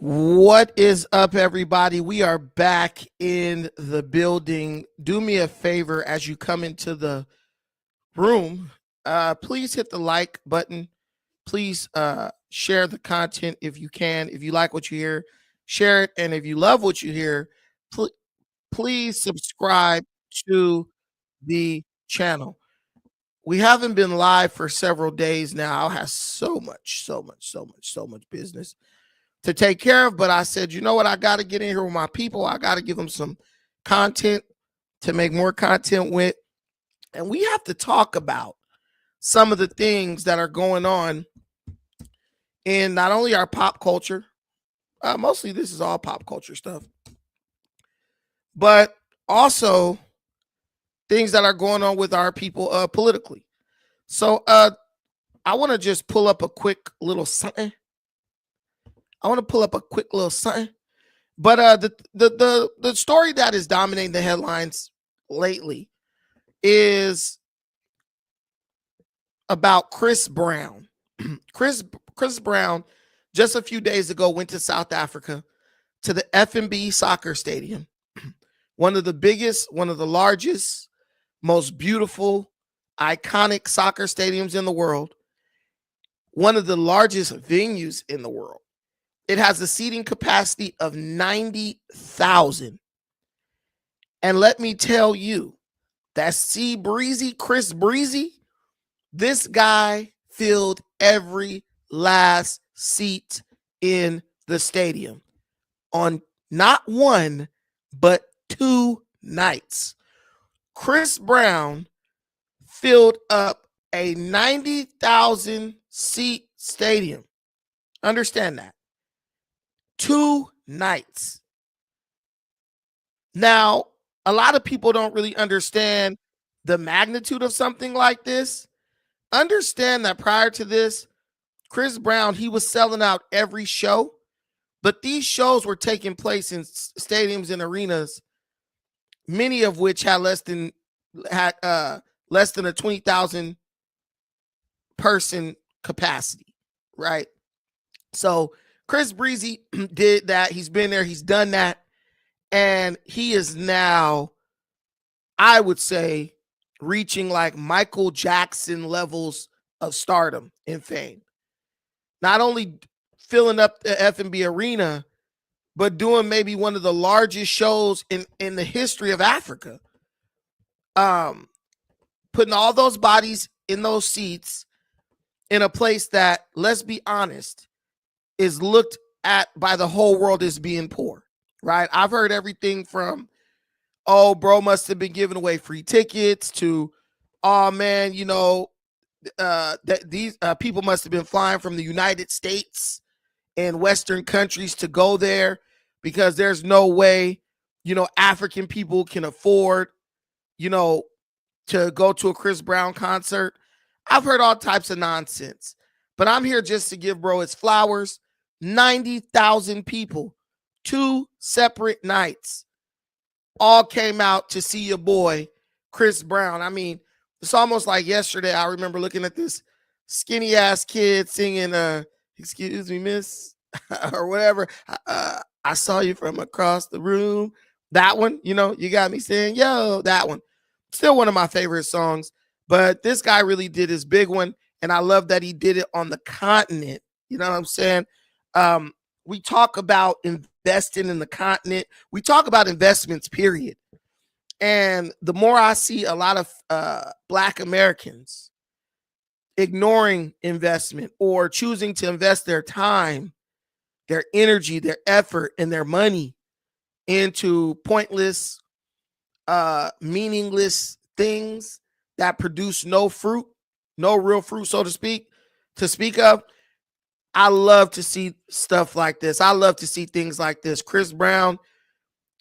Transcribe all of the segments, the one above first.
What is up, everybody? We are back in the building. Do me a favor as you come into the room. Please hit the like button. Please share the content if you can. If you like what you hear, share it. And if you love what you hear, please subscribe to the channel. We haven't been live for several days now. I have so much business to take care of, but I said, you know what? I got to get in here with my people. I got to give them some content to make more content with. And we have to talk about some of the things that are going on in not only our pop culture, mostly this is all pop culture stuff, but also things that are going on with our people politically. So I want to just pull up a quick little something. But the story that is dominating the headlines lately is about Chris Brown. Chris Brown just a few days ago went to South Africa to the FNB soccer stadium, one of the biggest, one of the largest, most beautiful, iconic soccer stadiums in the world, one of the largest venues in the world. It has a seating capacity of 90,000. And let me tell you, that Chris Breezy, this guy filled every last seat in the stadium on not one, but 2 nights. Chris Brown filled up a 90,000 seat stadium. Understand that. 2 nights. Now, a lot of people don't really understand the magnitude of something like this. Understand that prior to this, Chris Brown, he was selling out every show, but these shows were taking place in stadiums and arenas, many of which had less than a 20,000 person capacity, right? So Chris Breezy did that. He's been there. He's done that. And he is now, I would say, reaching like Michael Jackson levels of stardom and fame. Not only filling up the FNB arena, but doing maybe one of the largest shows in the history of Africa. Putting all those bodies in those seats in a place that, let's be honest, is looked at by the whole world as being poor, right? I've heard everything from, oh, bro must have been giving away free tickets to, oh, man, you know, that these people must have been flying from the United States and Western countries to go there because there's no way, you know, African people can afford, you know, to go to a Chris Brown concert. I've heard all types of nonsense, but I'm here just to give bro his flowers. 90,000 people, 2 separate nights, all came out to see your boy, Chris Brown. I mean, it's almost like yesterday. I remember looking at this skinny ass kid singing, excuse me, miss, or whatever. I saw you from across the room. That one, you know, you got me saying, yo, that one. Still one of my favorite songs, but this guy really did his big one. And I love that he did it on the continent. You know what I'm saying? We talk about investing in the continent. We talk about investments, period. And the more I see a lot of Black Americans ignoring investment or choosing to invest their time, their energy, their effort, and their money into pointless, meaningless things that produce no fruit, no real fruit, so to speak of, I love to see stuff like this. I love to see things like this. Chris Brown,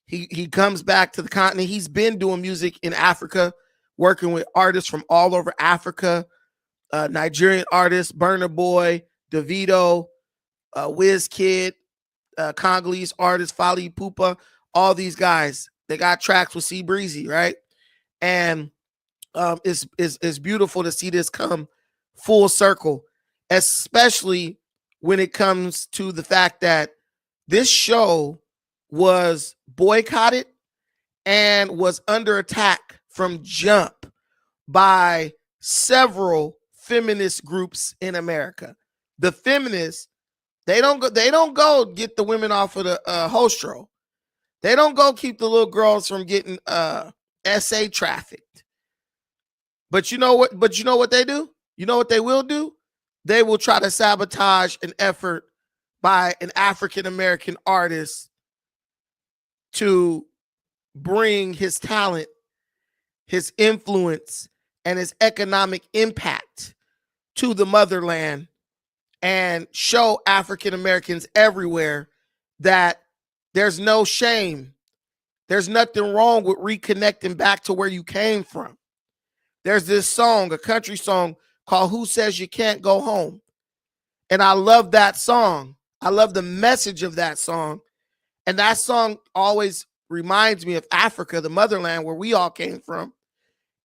he comes back to the continent. He's been doing music in Africa, working with artists from all over Africa, Nigerian artists, Burna Boy, Davido, Wizkid, Congolese artists, Fally Ipupa, all these guys. They got tracks with C Breezy, right? And it's beautiful to see this come full circle, especially when it comes to the fact that this show was boycotted and was under attack from jump by several feminist groups in America. The feminists, they don't go get the women off of the hostro. They don't go keep the little girls from getting SA trafficked. But you know what? But you know what they do? You know what they will do? They will try to sabotage an effort by an African American artist to bring his talent, his influence, and his economic impact to the motherland and show African Americans everywhere that there's no shame. There's nothing wrong with reconnecting back to where you came from. There's this song, a country song called Who Says You Can't Go Home? And I love that song. I love the message of that song. And that song always reminds me of Africa, the motherland where we all came from.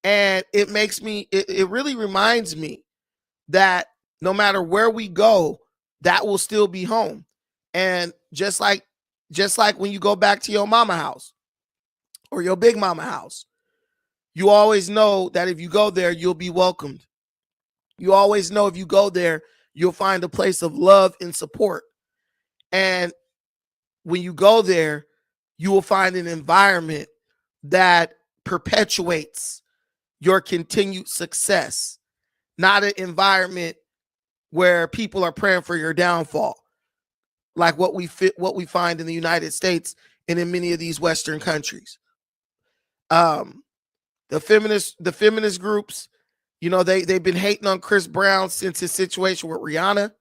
And it makes me, it really reminds me that no matter where we go, that will still be home. And just like when you go back to your mama house or your big mama house, you always know that if you go there, you'll be welcomed. You always know if you go there, you'll find a place of love and support. And when you go there, you will find an environment that perpetuates your continued success, not an environment where people are praying for your downfall, like what we find in the United States and in many of these Western countries. The feminist groups, you know, they've been hating on Chris Brown since his situation with Rihanna.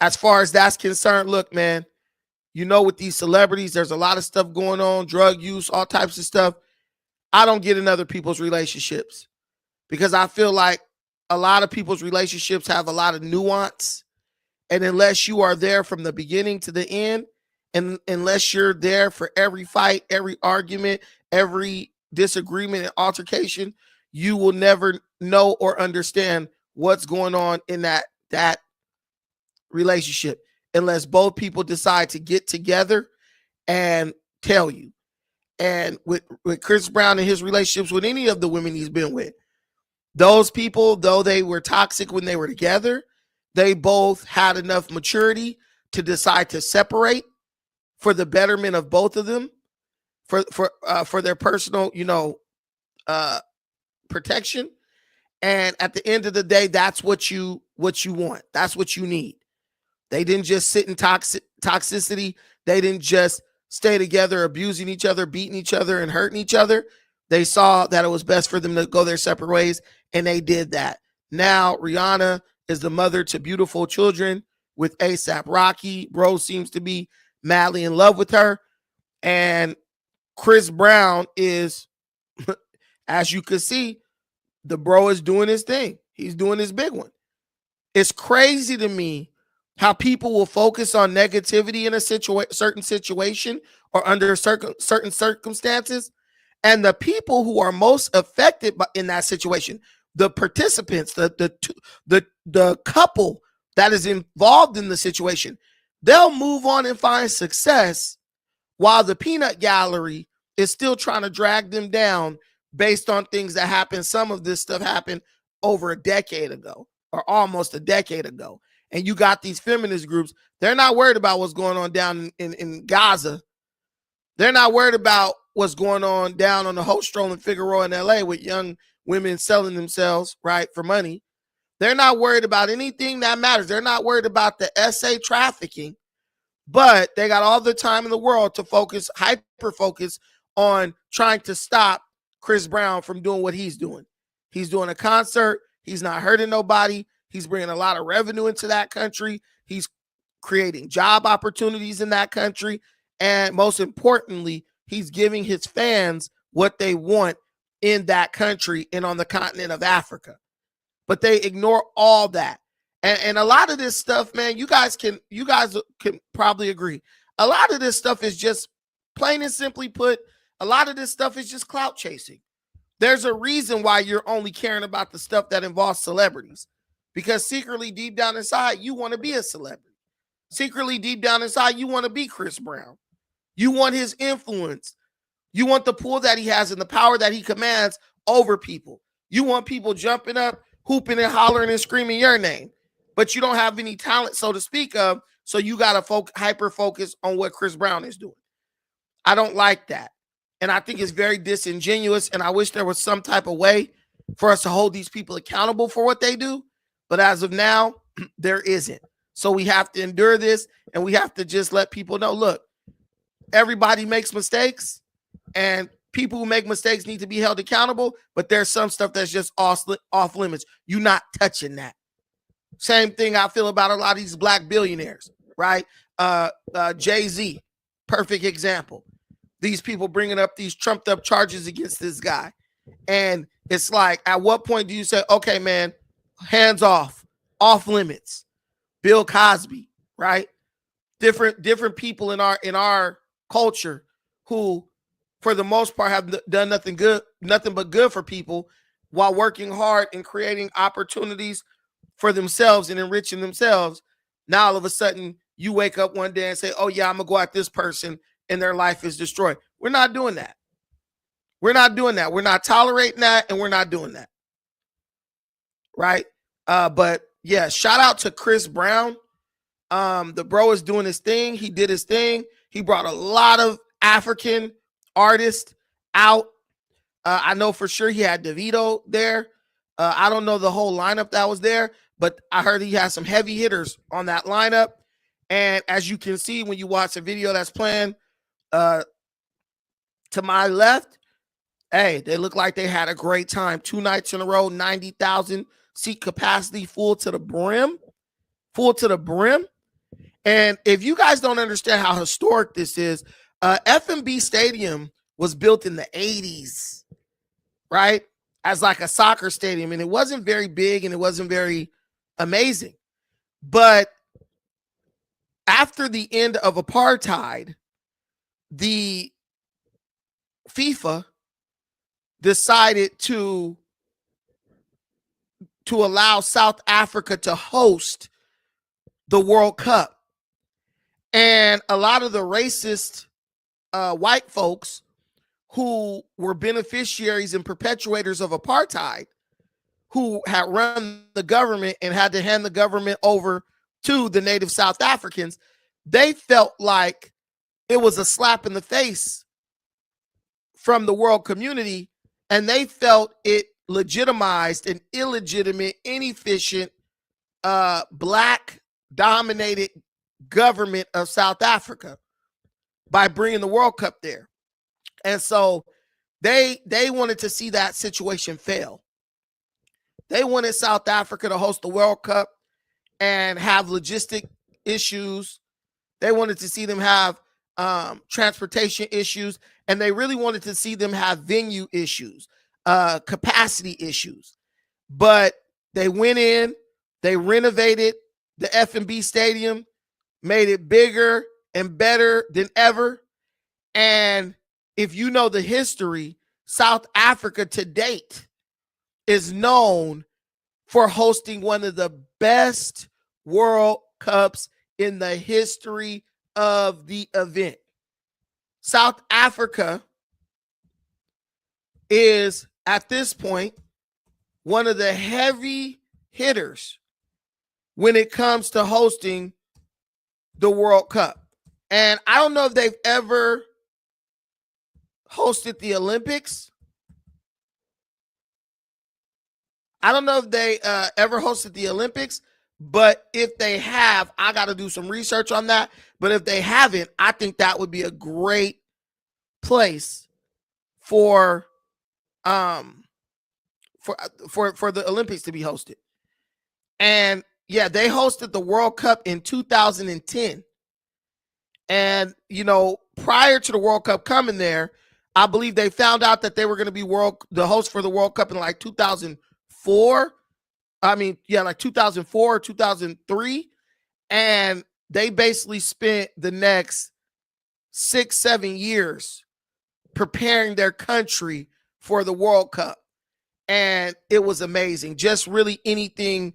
As far as that's concerned, look, man, you know, with these celebrities, there's a lot of stuff going on, drug use, all types of stuff. I don't get in other people's relationships because I feel like a lot of people's relationships have a lot of nuance. And unless you are there from the beginning to the end, and unless you're there for every fight, every argument, every disagreement and altercation, you will never know or understand what's going on in that relationship unless both people decide to get together and tell you. And with Chris Brown and his relationships with any of the women he's been with, those people, though they were toxic when they were together, they both had enough maturity to decide to separate for the betterment of both of them, for their personal, protection. And at the end of the day, that's what you want. That's what you need. They didn't just sit in toxicity. They didn't just stay together, abusing each other, beating each other, and hurting each other. They saw that it was best for them to go their separate ways, and they did that. Now, Rihanna is the mother to beautiful children with A$AP Rocky. Bro seems to be madly in love with her. And Chris Brown is, as you can see, the bro is doing his thing. He's doing his big one. It's crazy to me how people will focus on negativity in a certain situation or under certain circumstances. And the people who are most affected in that situation, the participants, the couple that is involved in the situation, they'll move on and find success while the peanut gallery is still trying to drag them down based on things that happened. Some of this stuff happened over a decade ago or almost a decade ago. And you got these feminist groups. They're not worried about what's going on down in Gaza. They're not worried about what's going on down on the Holt Stroll and Figueroa in LA with young women selling themselves, right, for money. They're not worried about anything that matters. They're not worried about the SA trafficking, but they got all the time in the world to hyper focus on trying to stop Chris Brown from doing what he's doing. He's doing a concert. He's not hurting nobody. He's bringing a lot of revenue into that country. He's creating job opportunities in that country. And most importantly, he's giving his fans what they want in that country and on the continent of Africa. But they ignore all that. And a lot of this stuff, man, you guys can probably agree. A lot of this stuff is just, plain and simply put, a lot of this stuff is just clout chasing. There's a reason why you're only caring about the stuff that involves celebrities. Because secretly, deep down inside, you want to be a celebrity. Secretly, deep down inside, you want to be Chris Brown. You want his influence. You want the pull that he has and the power that he commands over people. You want people jumping up, hooping and hollering and screaming your name. But you don't have any talent, so to speak of, so you got to hyper focus on what Chris Brown is doing. I don't like that. And I think it's very disingenuous, and I wish there was some type of way for us to hold these people accountable for what they do. But as of now, there isn't. So we have to endure this, and we have to just let people know, look, everybody makes mistakes, and people who make mistakes need to be held accountable, but there's some stuff that's just off limits. You're not touching that. Same thing I feel about a lot of these black billionaires, right? Jay-Z, perfect example. These people bringing up these trumped up charges against this guy. And it's like, at what point do you say, okay, man, hands off limits? Bill Cosby, right? Different people in our culture who, for the most part, have done nothing but good for people while working hard and creating opportunities for themselves and enriching themselves. Now, all of a sudden, you wake up one day and say, oh, yeah, I'm going to go at this person and their life is destroyed. We're not doing that. We're not doing that. We're not tolerating that, and we're not doing that. Right? But, yeah, shout out to Chris Brown. The bro is doing his thing. He did his thing. He brought a lot of African artists out. I know for sure he had DeVito there. I don't know the whole lineup that was there, but I heard he had some heavy hitters on that lineup. And as you can see when you watch the video that's playing to my left, hey, they look like they had a great time. 2 nights in a row, 90,000 seat capacity, full to the brim. Full to the brim. And if you guys don't understand how historic this is, FNB Stadium was built in the 80s, right? As like a soccer stadium. And it wasn't very big and it wasn't very amazing. But after the end of apartheid, the FIFA decided to allow South Africa to host the World Cup. And a lot of the racist white folks who were beneficiaries and perpetuators of apartheid, who had run the government and had to hand the government over to the native South Africans, they felt like it was a slap in the face from the world community, and they felt it legitimized an illegitimate, inefficient, black-dominated government of South Africa by bringing the World Cup there. And so they wanted to see that situation fail. They wanted South Africa to host the World Cup and have logistic issues. They wanted to see them have transportation issues, and they really wanted to see them have venue issues, capacity issues. But they went in, they renovated the FNB Stadium, made it bigger and better than ever. And if you know the history, South Africa to date is known for hosting one of the best World Cups in the history of the event. South Africa is, at this point, one of the heavy hitters when it comes to hosting the World Cup. And I don't know if they've ever hosted the Olympics. I don't know if they ever hosted the Olympics, but if they have, I got to do some research on that. But if they haven't, I think that would be a great place for the Olympics to be hosted. And yeah, they hosted the World Cup in 2010. And, you know, prior to the World Cup coming there, I believe they found out that they were going to be the host for the World Cup in like 2004. I mean, yeah, like 2004 or 2003. And they basically spent the next 6-7 years preparing their country for the World Cup. And it was amazing. Just really anything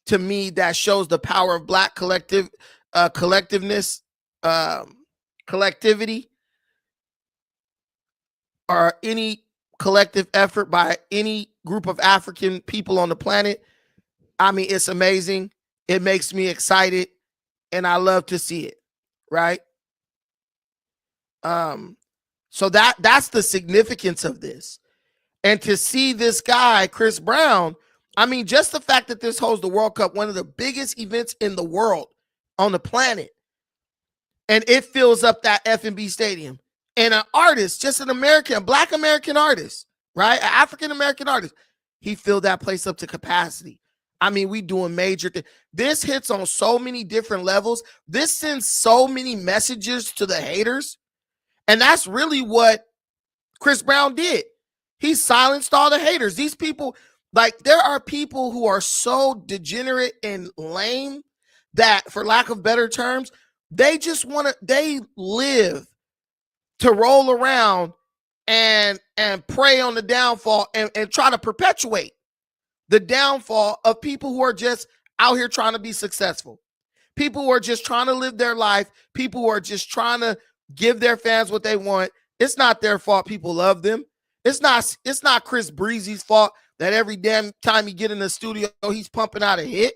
to me that shows the power of black collectiveness, collectivity, or any collective effort by any group of African people on the planet, I mean, it's amazing. It makes me excited, and I love to see it, right? So that's the significance of this. And to see this guy, Chris Brown, I mean, just the fact that this holds the World Cup, one of the biggest events in the world, on the planet, and it fills up that FNB Stadium. And an artist, just an American, a Black American artist, right? An African American artist, he filled that place up to capacity. I mean, we doing major things. This hits on so many different levels. This sends so many messages to the haters. And that's really what Chris Brown did. He silenced all the haters. These people, like, there are people who are so degenerate and lame that, for lack of better terms, they just want to, they live to roll around and prey on the downfall and try to perpetuate the downfall of people who are just out here trying to be successful. People who are just trying to live their life. People who are just trying to give their fans what they want. It's not their fault people love them. It's not Chris Breezy's fault that every damn time he get in the studio, he's pumping out a hit.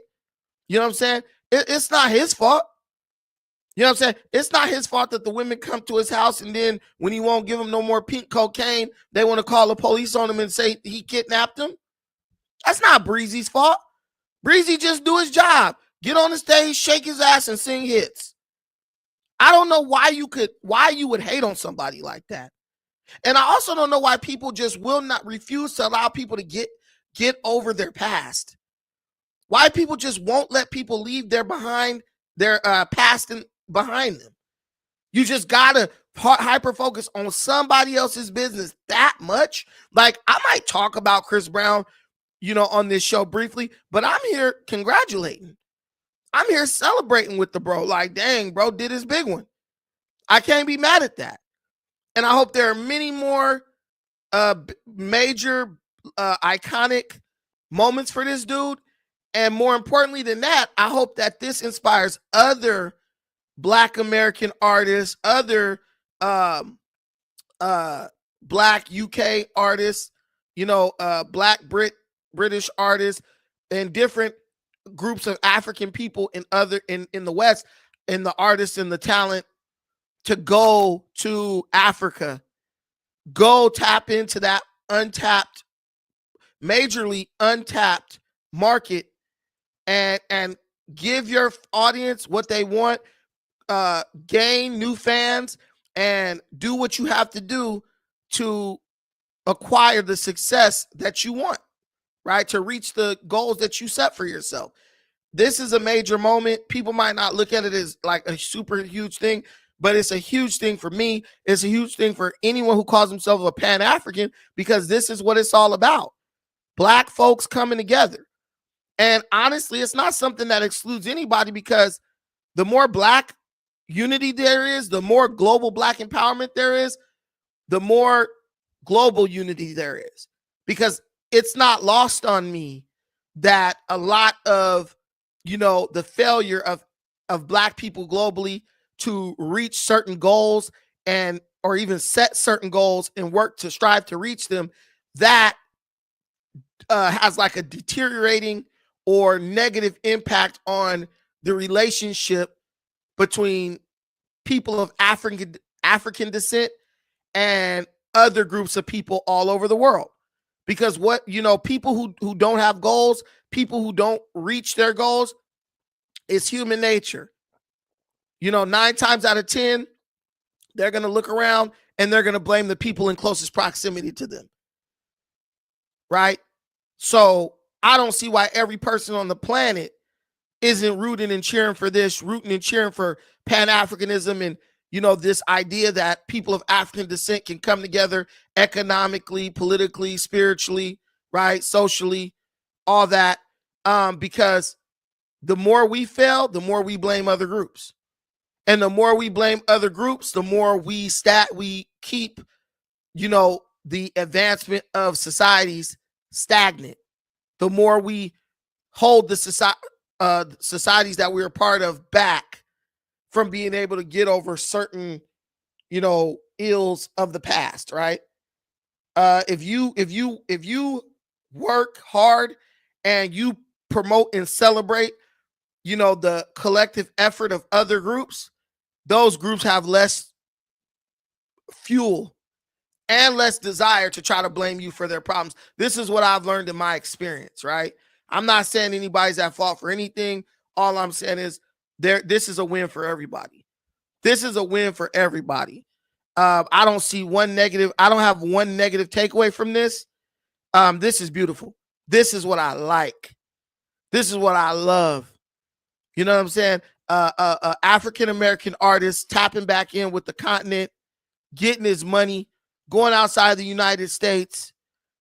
You know what I'm saying? It's not his fault. You know what I'm saying? It's not his fault that the women come to his house and then when he won't give them no more pink cocaine, they want to call the police on him and say he kidnapped them. That's not Breezy's fault. Breezy just do his job. Get on the stage, shake his ass, and sing hits. I don't know why you would hate on somebody like that. And I also don't know why people just will not refuse to allow people to get over their past. Why people just won't let people leave their past and behind them. You just gotta hyper focus on somebody else's business that much. Like, I might talk about Chris Brown, on this show briefly, but I'm here congratulating. I'm here celebrating with the bro. Like, dang, bro did his big one. I can't be mad at that. And I hope there are many more major, iconic moments for this dude. And more importantly than that, I hope that this inspires other Black American artists, other Black UK artists, Black British artists, and different groups of African people in the West, and the artists and the talent, to go to Africa, go tap into that majorly untapped market, and give your audience what they want, gain new fans, and do what you have to do to acquire the success that you want, right? To reach the goals that you set for yourself. This is a major moment. People might not look at it as like a super huge thing, but it's a huge thing for me. It's a huge thing for anyone who calls himself a Pan-African, because this is what it's all about. Black folks coming together. And honestly, it's not something that excludes anybody, because the more Black unity there is, the more global Black empowerment there is, the more global unity there is. Because it's not lost on me that a lot of, the failure of Black people globally to reach certain goals or even set certain goals and work to strive to reach them, that has like a deteriorating or negative impact on the relationship between people of African descent and other groups of people all over the world. Because people who don't have goals, people who don't reach their goals, it's human nature. 9 times out of 10, they're going to look around and they're going to blame the people in closest proximity to them. Right? So I don't see why every person on the planet isn't rooting and cheering for this, rooting and cheering for Pan-Africanism and, this idea that people of African descent can come together economically, politically, spiritually, right? Socially, all that. Because the more we fail, the more we blame other groups. And the more we blame other groups, the more we keep, the advancement of societies stagnant. The more we hold the societies that we're a part of back, from being able to get over certain, ills of the past, right? If you work hard and you promote and celebrate, the collective effort of other groups, those groups have less fuel and less desire to try to blame you for their problems. This is what I've learned in my experience, right? I'm not saying anybody's at fault for anything. All I'm saying is this is a win for everybody. This is a win for everybody. I don't see one negative. I don't have one negative takeaway from this. This is beautiful. This is what I like. This is what I love. You know what I'm saying? African-American artist tapping back in with the continent, getting his money, going outside the United States,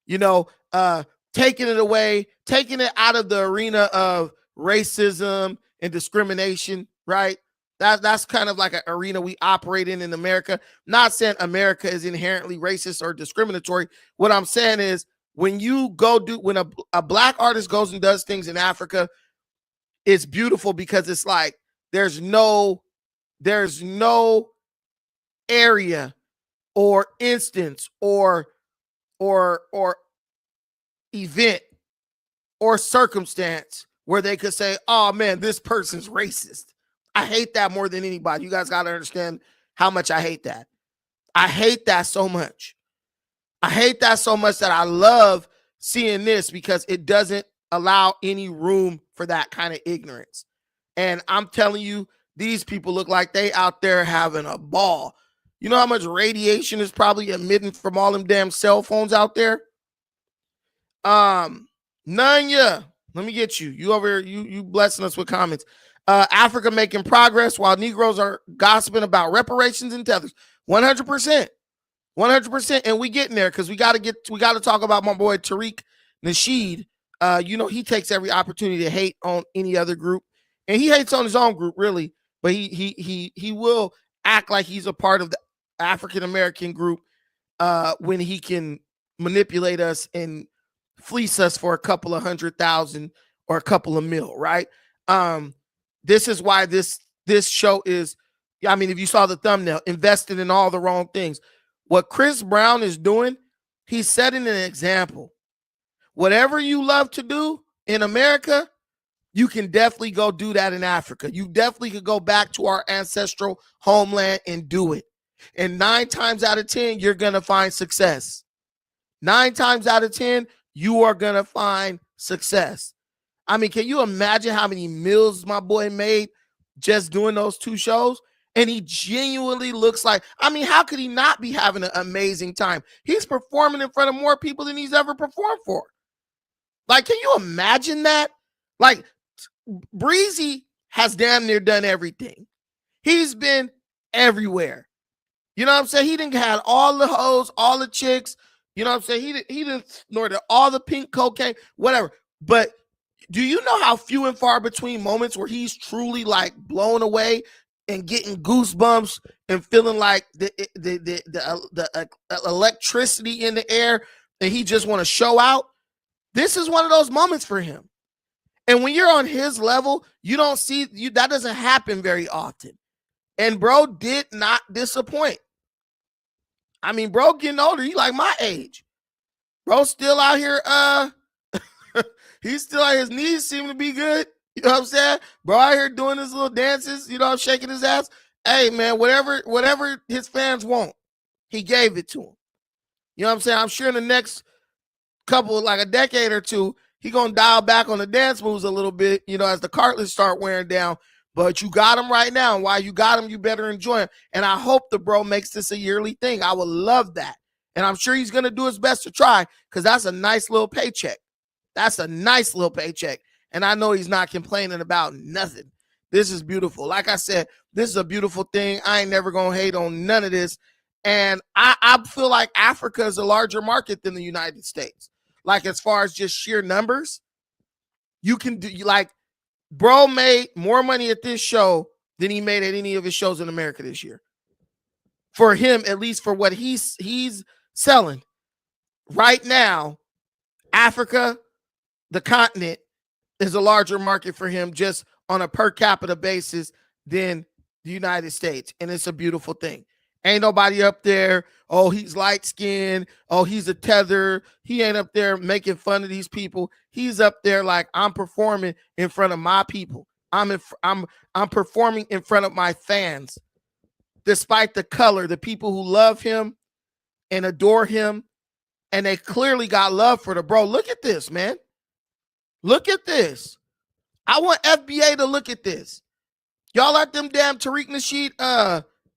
taking it away, taking it out of the arena of racism and discrimination, right? That's kind of like an arena we operate in America. Not saying America is inherently racist or discriminatory. What I'm saying is when a black artist goes and does things in Africa, it's beautiful because it's like there's no area or instance or event or circumstance where they could say, oh man, this person's racist. I hate that more than anybody. You guys got to understand how much I hate that. I hate that so much. I hate that so much that I love seeing this because it doesn't allow any room for that kind of ignorance. And I'm telling you, these people look like they out there having a ball. You know how much radiation is probably emitting from all them damn cell phones out there? Nanya, let me get you. You over here, you blessing us with comments. Africa making progress while Negroes are gossiping about reparations and tethers. 100%. 100%. And we getting there because we got to talk about my boy Tariq Nasheed. He takes every opportunity to hate on any other group. And he hates on his own group, really. But he will act like he's a part of the African American group when he can manipulate us and fleece us for a couple of 100,000 or a couple of mil, right? This is why this show is, if you saw the thumbnail, invested in all the wrong things. What Chris Brown is doing, he's setting an example. Whatever you love to do in America, you can definitely go do that in Africa. You definitely could go back to our ancestral homeland and do it. And 9 times out of 10, you're going to find success. 9 times out of 10, you are going to find success. Can you imagine how many meals my boy made just doing those 2 shows? And he genuinely looks like, how could he not be having an amazing time? He's performing in front of more people than he's ever performed for. Like, can you imagine that? Like, Breezy has damn near done everything. He's been everywhere. You know what I'm saying? He didn't have all the hoes, all the chicks. You know what I'm saying? He didn't snorted all the pink cocaine, whatever. But do you know how few and far between moments where he's truly like blown away and getting goosebumps and feeling like the electricity in the air and he just want to show out? This is one of those moments for him. And when you're on his level, you don't see that doesn't happen very often. And bro did not disappoint. Bro getting older, he like my age. Bro still out here, he's still out, his knees seem to be good. You know what I'm saying? Bro out here doing his little dances, shaking his ass. Hey man, whatever his fans want, he gave it to them. You know what I'm saying? I'm sure in the next couple, like a decade or two, he gonna dial back on the dance moves a little bit, as the cartilage start wearing down. But you got him right now. And while you got him, you better enjoy him. And I hope the bro makes this a yearly thing. I would love that. And I'm sure he's going to do his best to try because that's a nice little paycheck. That's a nice little paycheck. And I know he's not complaining about nothing. This is beautiful. Like I said, this is a beautiful thing. I ain't never going to hate on none of this. And I feel like Africa is a larger market than the United States. Like as far as just sheer numbers, you can do like, bro made more money at this show than he made at any of his shows in America this year. For him, at least for what he's selling. Right now, Africa, the continent, is a larger market for him just on a per capita basis than the United States, and it's a beautiful thing. Ain't nobody up there, oh, he's light-skinned, oh, he's a tether. He ain't up there making fun of these people. He's up there like, I'm performing in front of my people. I'm performing in front of my fans. Despite the color, the people who love him and adore him, and they clearly got love for the bro. Look at this, man. Look at this. I want FBA to look at this. Y'all at them damn Tariq Nasheed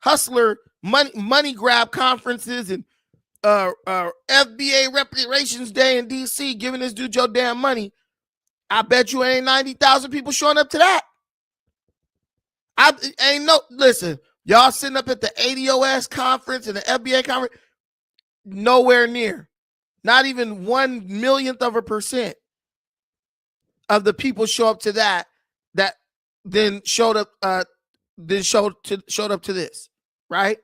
hustler money grab conferences and FBA Reparations Day in DC giving this dude your damn money. I bet you ain't 90,000 people showing up to that. Listen, y'all sitting up at the ADOS conference and the FBA conference, nowhere near. Not even 1/1,000,000% of the people show up to that then showed up to this, right?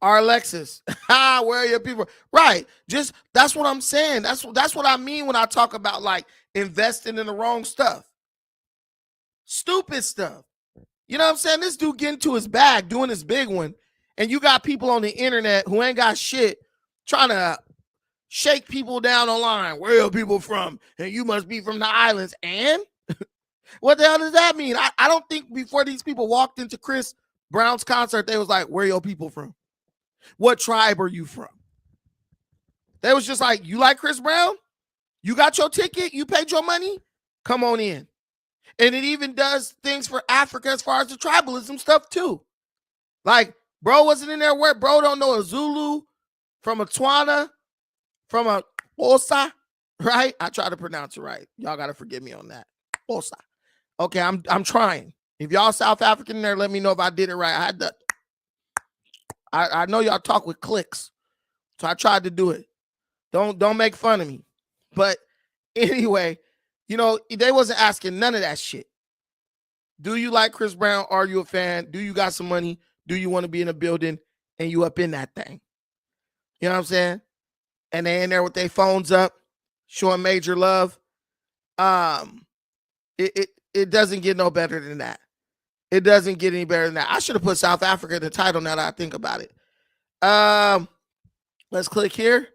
Our Alexis, where are your people? Right. Just that's what I'm saying. That's what I mean when I talk about like investing in the wrong stuff. Stupid stuff. You know what I'm saying? This dude getting to his bag, doing his big one, and you got people on the internet who ain't got shit trying to shake people down online. Where are people from? And you must be from the islands. And what the hell does that mean? I don't think before these people walked into Chris Brown's concert, they was like, where are your people from? What tribe are you from? They was just like, you like Chris Brown? You got your ticket? You paid your money? Come on in. And it even does things for Africa as far as the tribalism stuff too. Like, bro wasn't in there where bro don't know a Zulu from a Tswana, from a Osa, right? I try to pronounce it right. Y'all got to forgive me on that. Osa. Okay, I'm trying. If y'all South African in there, let me know if I did it right. I had to. I know y'all talk with clicks, so I tried to do it. Don't make fun of me. But anyway, you know, they wasn't asking none of that shit. Do you like Chris Brown? Are you a fan? Do you got some money? Do you want to be in a building and you up in that thing? You know what I'm saying? And they in there with their phones up, showing major love. It doesn't get no better than that. It doesn't get any better than that. I should have put South Africa in the title now that I think about it. Let's click here.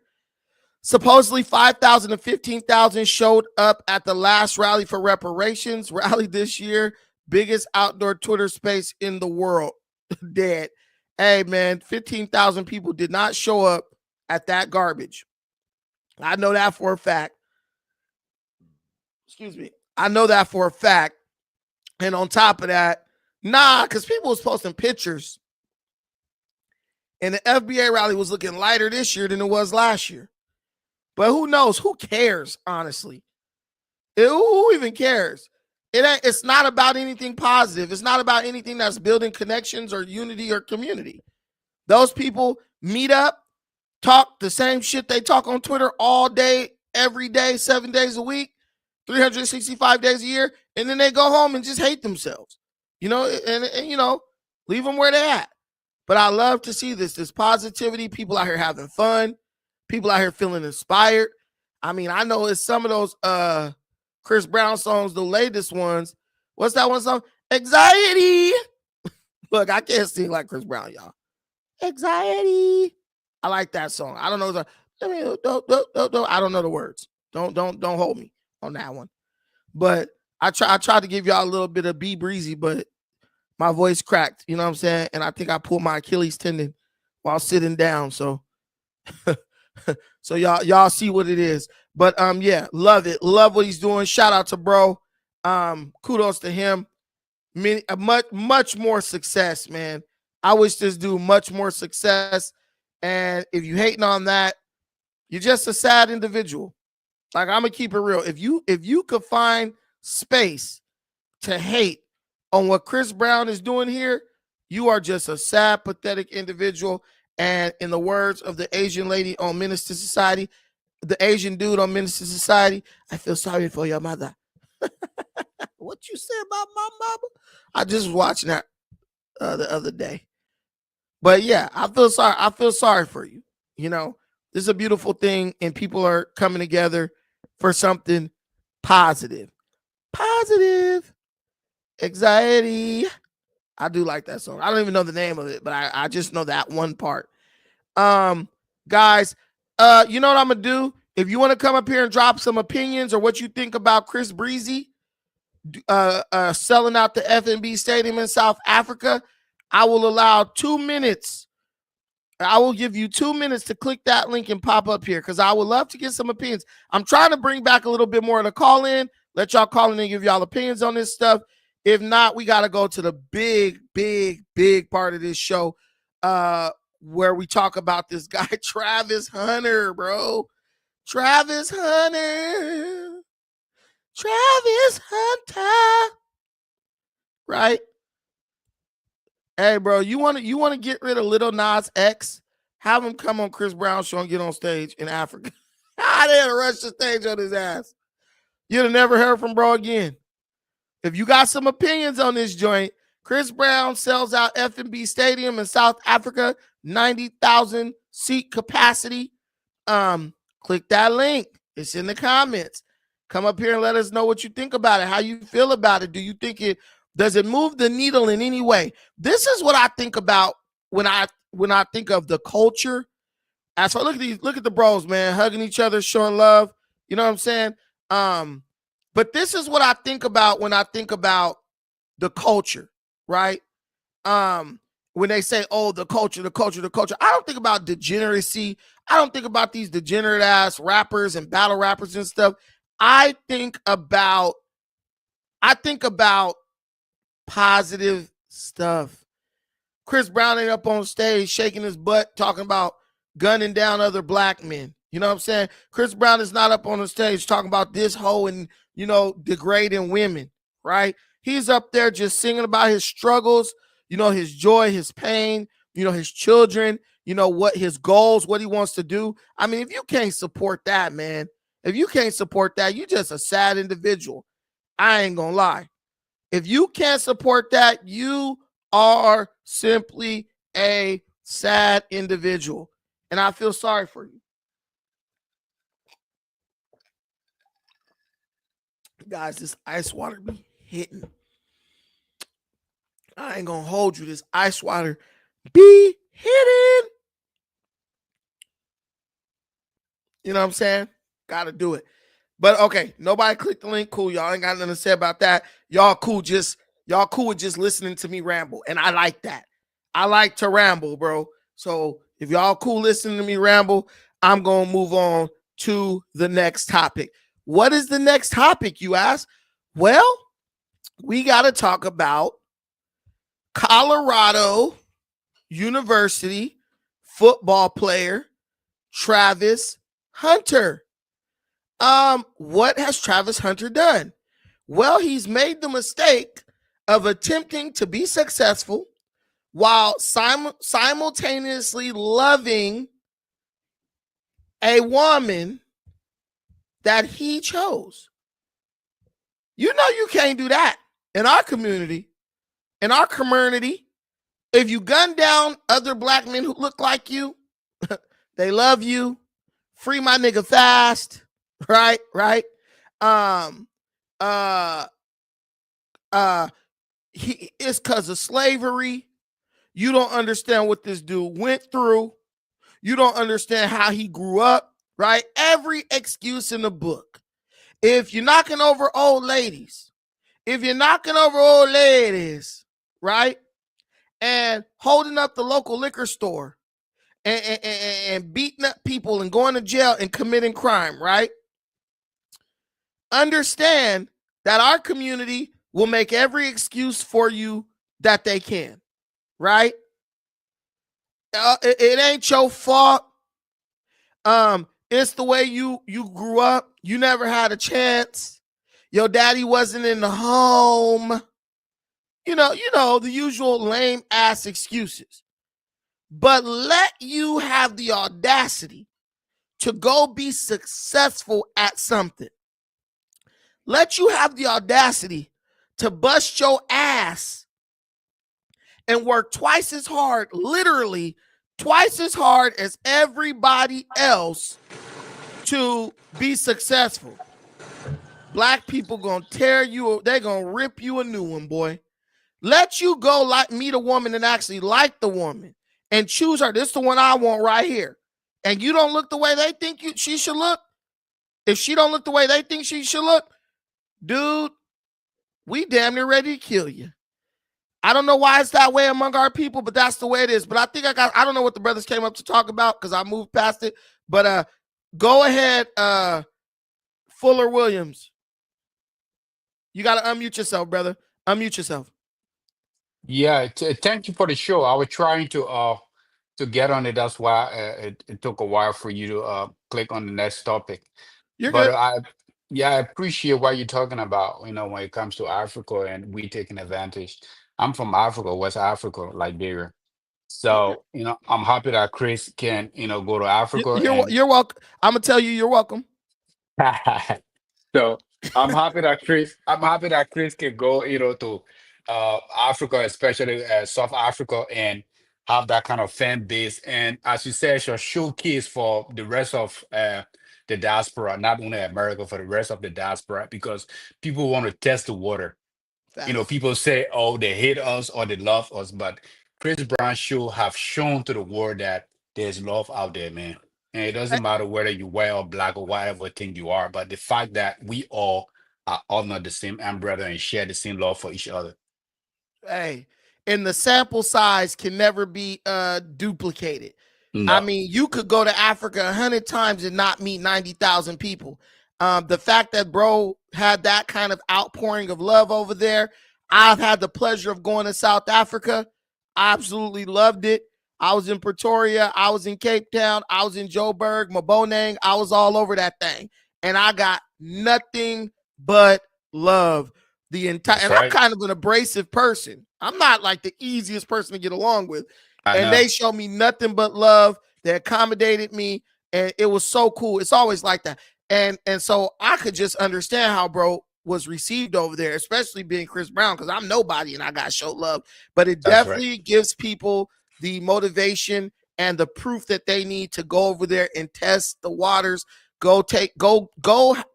Supposedly 5,000 to 15,000 showed up at the last rally for reparations. Rally this year, biggest outdoor Twitter space in the world. Dead. Hey, man, 15,000 people did not show up at that garbage. I know that for a fact. Excuse me. I know that for a fact. And on top of that, because people was posting pictures. And the FBA rally was looking lighter this year than it was last year. But who knows? Who cares, honestly? Who even cares? It's not about anything positive. It's not about anything that's building connections or unity or community. Those people meet up, talk the same shit they talk on Twitter all day, every day, 7 days a week, 365 days a year, and then they go home and just hate themselves. You know, and you know, leave them where they're at. But I love to see this positivity, people out here having fun, people out here feeling inspired. I mean, I know it's some of those Chris Brown songs, the latest ones. What's that one song? Anxiety. Look, I can't sing like Chris Brown, y'all. Anxiety. I like that song. I don't know I don't know the words. Don't hold me on that one. But I tried to give y'all a little bit of Be Breezy, but my voice cracked, you know what I'm saying? And I think I pulled my Achilles tendon while sitting down. So so y'all see what it is. But yeah, love it. Love what he's doing. Shout out to bro. Kudos to him. Much more success, man. I wish this dude much more success. And if you hating on that, you're just a sad individual. Like, I'm gonna keep it real. If you could find space to hate on what Chris Brown is doing here, you are just a sad, pathetic individual. And in the words of the Asian lady on Minister Society, the Asian dude on Minister Society, I feel sorry for your mother. What you say about my mama? I just was watching that the other day. But yeah, I feel sorry. I feel sorry for you. You know, this is a beautiful thing, and people are coming together for something positive. Positive. Anxiety. I do like that song. I don't even know the name of it, but I just know that one part. Guys, you know what I'm gonna do? If you want to come up here and drop some opinions or what you think about Chris Breezy selling out the FNB Stadium in South Africa, I will allow 2 minutes. I will give you 2 minutes to click that link and pop up here because I would love to get some opinions. I'm trying to bring back a little bit more of the call in. Let y'all call in and give y'all opinions on this stuff. If not, we got to go to the big part of this show where we talk about this guy, Travis Hunter, bro. Travis Hunter. Right? Hey, bro, you want to get rid of Little Nas X? Have him come on Chris Brown's show and get on stage in Africa. I didn't rush the stage on his ass. You'd have never heard from bro again. If you got some opinions on this joint, Chris Brown sells out FNB Stadium in South Africa, 90,000 seat capacity. Click that link. It's in the comments. Come up here and let us know what you think about it, how you feel about it. Do you think does it move the needle in any way? This is what I think about when I think of the culture. As for look at the bros, man, hugging each other, showing love. You know what I'm saying? But this is what I think about when I think about the culture, right? When they say, oh, the culture. I don't think about degeneracy. I don't think about these degenerate ass rappers and battle rappers and stuff. I think about positive stuff. Chris Brown ain't up on stage shaking his butt talking about gunning down other black men. You know what I'm saying? Chris Brown is not up on the stage talking about this hoe and, degrading women, right? He's up there just singing about his struggles, his joy, his pain, his children, what his goals, what he wants to do. I mean, if you can't support that, man, if you can't support that, you're just a sad individual. I ain't gonna lie. If you can't support that, you are simply a sad individual. And I feel sorry for you. Guys, this ice water be hitting. I ain't gonna hold you. This ice water be hitting. You know what I'm saying? Gotta do it. But okay, nobody clicked the link. Cool. Y'all ain't got nothing to say about that. Y'all cool with just listening to me ramble. And I like that. I like to ramble, bro. So if y'all cool listening to me ramble, I'm gonna move on to the next topic. What is the next topic, you ask? Well, we gotta talk about Colorado University football player Travis Hunter. What has Travis Hunter done? Well, he's made the mistake of attempting to be successful while simultaneously loving a woman that he chose. You know you can't do that in our community. In our community, if you gun down other black men who look like you, they love you. Free my nigga fast. Right. It's because of slavery. You don't understand what this dude went through. You don't understand how he grew up, right? Every excuse in the book. If you're knocking over old ladies, right? And holding up the local liquor store and beating up people and going to jail and committing crime, right? Understand that our community will make every excuse for you that they can, right? It ain't your fault. It's the way you grew up. You never had a chance. Your daddy wasn't in the home. You know the usual lame ass excuses. But let you have the audacity to go be successful at something. Let you have the audacity to bust your ass and work twice as hard, literally twice as hard as everybody else to be successful. Black people gonna tear you. They gonna rip you a new one, boy. Let you go like meet a woman and actually like the woman and choose her. This is the one I want right here. And you don't look the way they think she should look. If she don't look the way they think she should look, dude, we damn near ready to kill you. I don't know why it's that way among our people, but that's the way it is. But I think I don't know what the brothers came up to talk about because I moved past it. But go ahead, Fuller Williams. You got to unmute yourself, brother. Unmute yourself. Yeah, thank you for the show. I was trying to get on it. That's why it took a while for you to click on the next topic. You're But good. yeah, I appreciate what you're talking about, when it comes to Africa and we taking advantage. I'm from Africa, West Africa, Liberia. Okay. So, I'm happy that Chris can, go to Africa and You're welcome. I'm gonna tell you, you're welcome. so I'm happy that Chris can go, to Africa, especially South Africa, and have that kind of fan base. And as you said, it's a showcase for the rest of the diaspora, not only America, for the rest of the diaspora, because people want to test the water. Facts. People say, oh, they hate us or they love us, but Chris Brown show have shown to the world that there's love out there, man. And it doesn't matter whether you white or black or whatever thing you are, but the fact that we all are under the same umbrella and share the same love for each other. Hey, and the sample size can never be duplicated. I No, mean, you could go to Africa 100 times and not meet 90,000 people. The fact that bro had that kind of outpouring of love over there, I've had the pleasure of going to South Africa. I absolutely loved it. I was in Pretoria, I was in Cape Town, I was in Joburg, Maboneng, I was all over that thing. And I got nothing but love the entire, that's and I'm right. kind of an abrasive person. I'm not like the easiest person to get along with. I And know. they showed me nothing but love. They accommodated me, and it was so cool. It's always like that. And so I could just understand how bro was received over there, especially being Chris Brown, because I'm nobody and I got show love. But it That's right. definitely gives people the motivation and the proof that they need to go over there and test the waters, go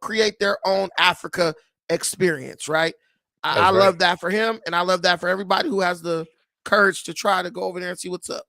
create their own Africa experience, right? I That's right. love that for him, and I love that for everybody who has the courage to try to go over there and see what's up.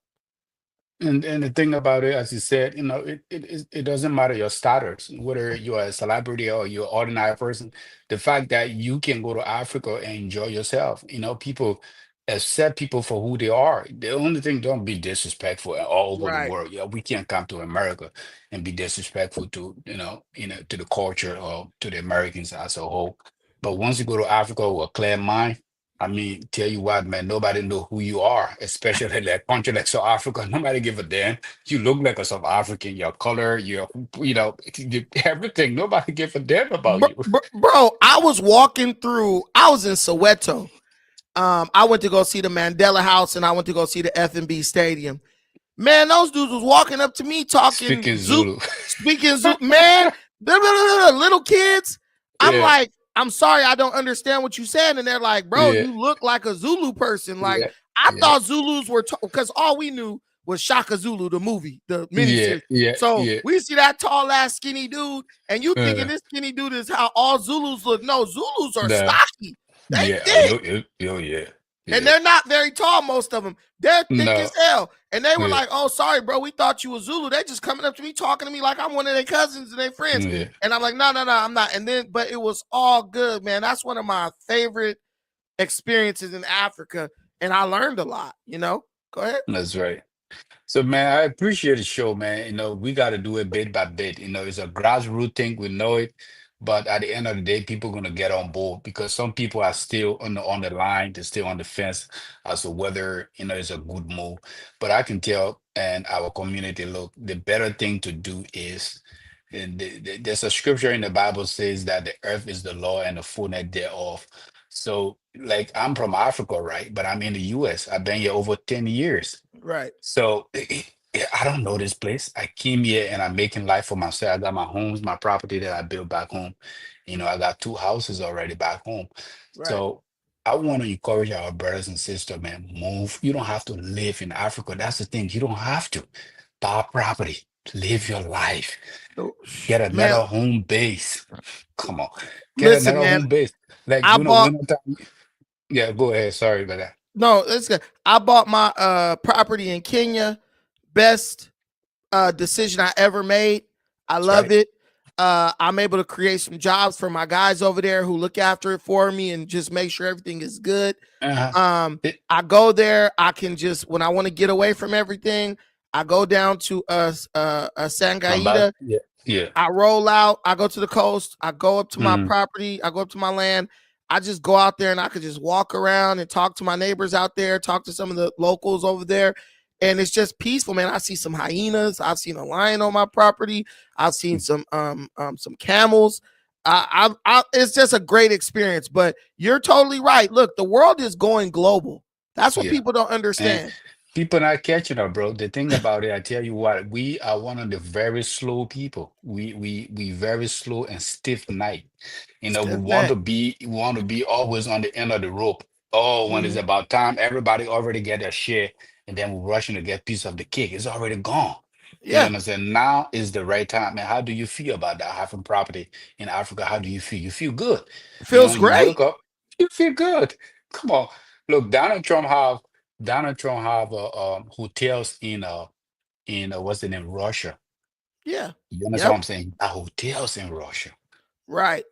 And the thing about it, as you said, it doesn't matter your status, whether you're a celebrity or you're an ordinary person. The fact that you can go to Africa and enjoy yourself, people accept people for who they are. The only thing, don't be disrespectful all over the Right. world. Yeah, we can't come to America and be disrespectful to, to the culture or to the Americans as a whole. But once you go to Africa with a clear mind, I mean, tell you what, man, nobody know who you are, especially like country like South Africa. Nobody give a damn. You look like a South African, your color, everything. Nobody give a damn about you. Bro, I was walking through, I was in Soweto. I went to go see the Mandela House and I went to go see the FNB Stadium. Man, those dudes was walking up to me talking Speaking Zulu. speaking Zoo. Man, little kids. I'm Yeah, like, I'm sorry, I don't understand what you said. And they're like, bro, yeah, you look like a Zulu person. Like, yeah, I yeah, thought Zulus were, because all we knew was Shaka Zulu, the movie, the yeah, miniseries. yeah, So yeah. we see that tall ass skinny dude, and you thinking Uh, this skinny dude is how all Zulus look. No, Zulus are the stocky. They yeah, thick. yeah, And yeah. they're not very tall, most of them. They're thick as No, hell. And they were yeah, like, oh, sorry, bro. We thought you were Zulu. They just coming up to me, talking to me like I'm one of their cousins and their friends. yeah. And I'm like, no, I'm not. And then, but it was all good, man. That's one of my favorite experiences in Africa. And I learned a lot, Go ahead. That's right. So man, I appreciate the show, man. We got to do it bit by bit. It's a grassroots thing. We know it, but at the end of the day, people gonna get on board because some people are still on the line. They're still on the fence as to whether it's a good move. But I can tell, and our community, look, the better thing to do is. There's a scripture in the Bible says that the earth is the Lord and the fullness thereof. So, like, I'm from Africa, right? But I'm in the U.S. I've been here over 10 years. Right, So I don't know this place. I came here and I'm making life for myself. I got my homes, my property that I built back home. I got two houses already back home. right. So I want to encourage our brothers and sisters, man, move. You don't have to live in Africa. That's the thing. You don't have to buy property. Live your life. Oh, Get man, another home base. Come on. Get listen, another man. home base. Like, I bought winter time. Yeah, go ahead. Sorry about that. no, it's good. I bought my property in Kenya. Best decision I ever made. I That's love right. it. I'm able to create some jobs for my guys over there who look after it for me and just make sure everything is good. Uh-huh. I go there. I can just when I want to get away from everything, I go down to a Sangaita. Yeah. Yeah. I roll out, I go to the coast, I go up to my Mm. property, I go up to my land. I just go out there and I could just walk around and talk to my neighbors out there, talk to some of the locals over there. And it's just peaceful, man. I see some hyenas, I've seen a lion on my property, I've seen some camels. It's just a great experience. But you're totally right. Look, the world is going global. That's what Yeah. people don't And understand. people not catching up, bro. The thing about it, I tell you what, we are one of the very slow people. We very slow and stiff night. We Stiff want neck. to be always on the end of the rope. Oh, when it's Mhm. about time, everybody already get their share, and then we're rushing to get piece of the cake. It's already gone. You Yeah, understand? Now is the right time. And how do you feel about that? Having property in Africa, how do you feel? You feel good. feels You great. wake up, you feel good. Come on. Look, Donald Trump have hotels in what's the name, Russia. Yeah. You understand Yep. what I'm saying? Hotels in Russia. Right.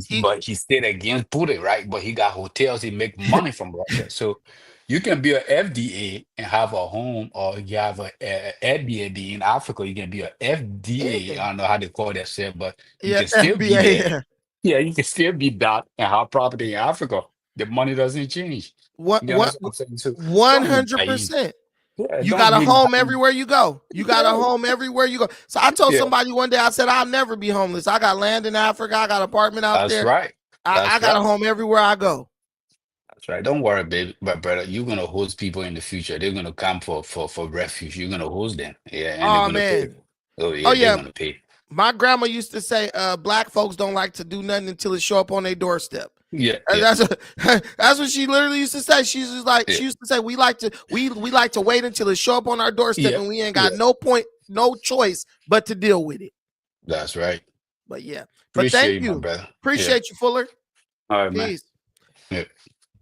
He But he stayed against Putin, right? But he got hotels. He make money from Russia. So you can be a FDA and have a home, or you have a Airbnb in Africa. You can be a FDA. I yeah, don't know how they call that shit, but you yeah, can still be FBA. there. Yeah. Yeah, you can still be that and have property in Africa. The money doesn't change. What You what understand what I'm saying? So one don't be hundred naive. percent. Yeah, You don't got a be home naive. everywhere you go. You got a Yeah, home everywhere you go. So I told yeah. somebody one day, I said, I'll never be homeless. I got land in Africa. I got an apartment out That's there. right. I That's got a right. home everywhere I go. That's right. Don't worry, baby, but brother, you're gonna host people in the future. They're gonna come for refuge. You're gonna host them. Yeah, and they're Oh gonna pay. man. Oh Oh yeah, they're yeah. gonna pay. My grandma used to say, black folks don't like to do nothing until it show up on their doorstep. Yeah, And yeah, that's what she literally used to say. She's just like yeah, she used to say, we like to wait until it show up on our doorstep yeah, and we ain't got yeah. no point, no choice but to deal with it. That's right. But yeah. But thank Appreciate you, my you. brother. Yeah. Appreciate you, Fuller. All right, man. Peace. Yeah.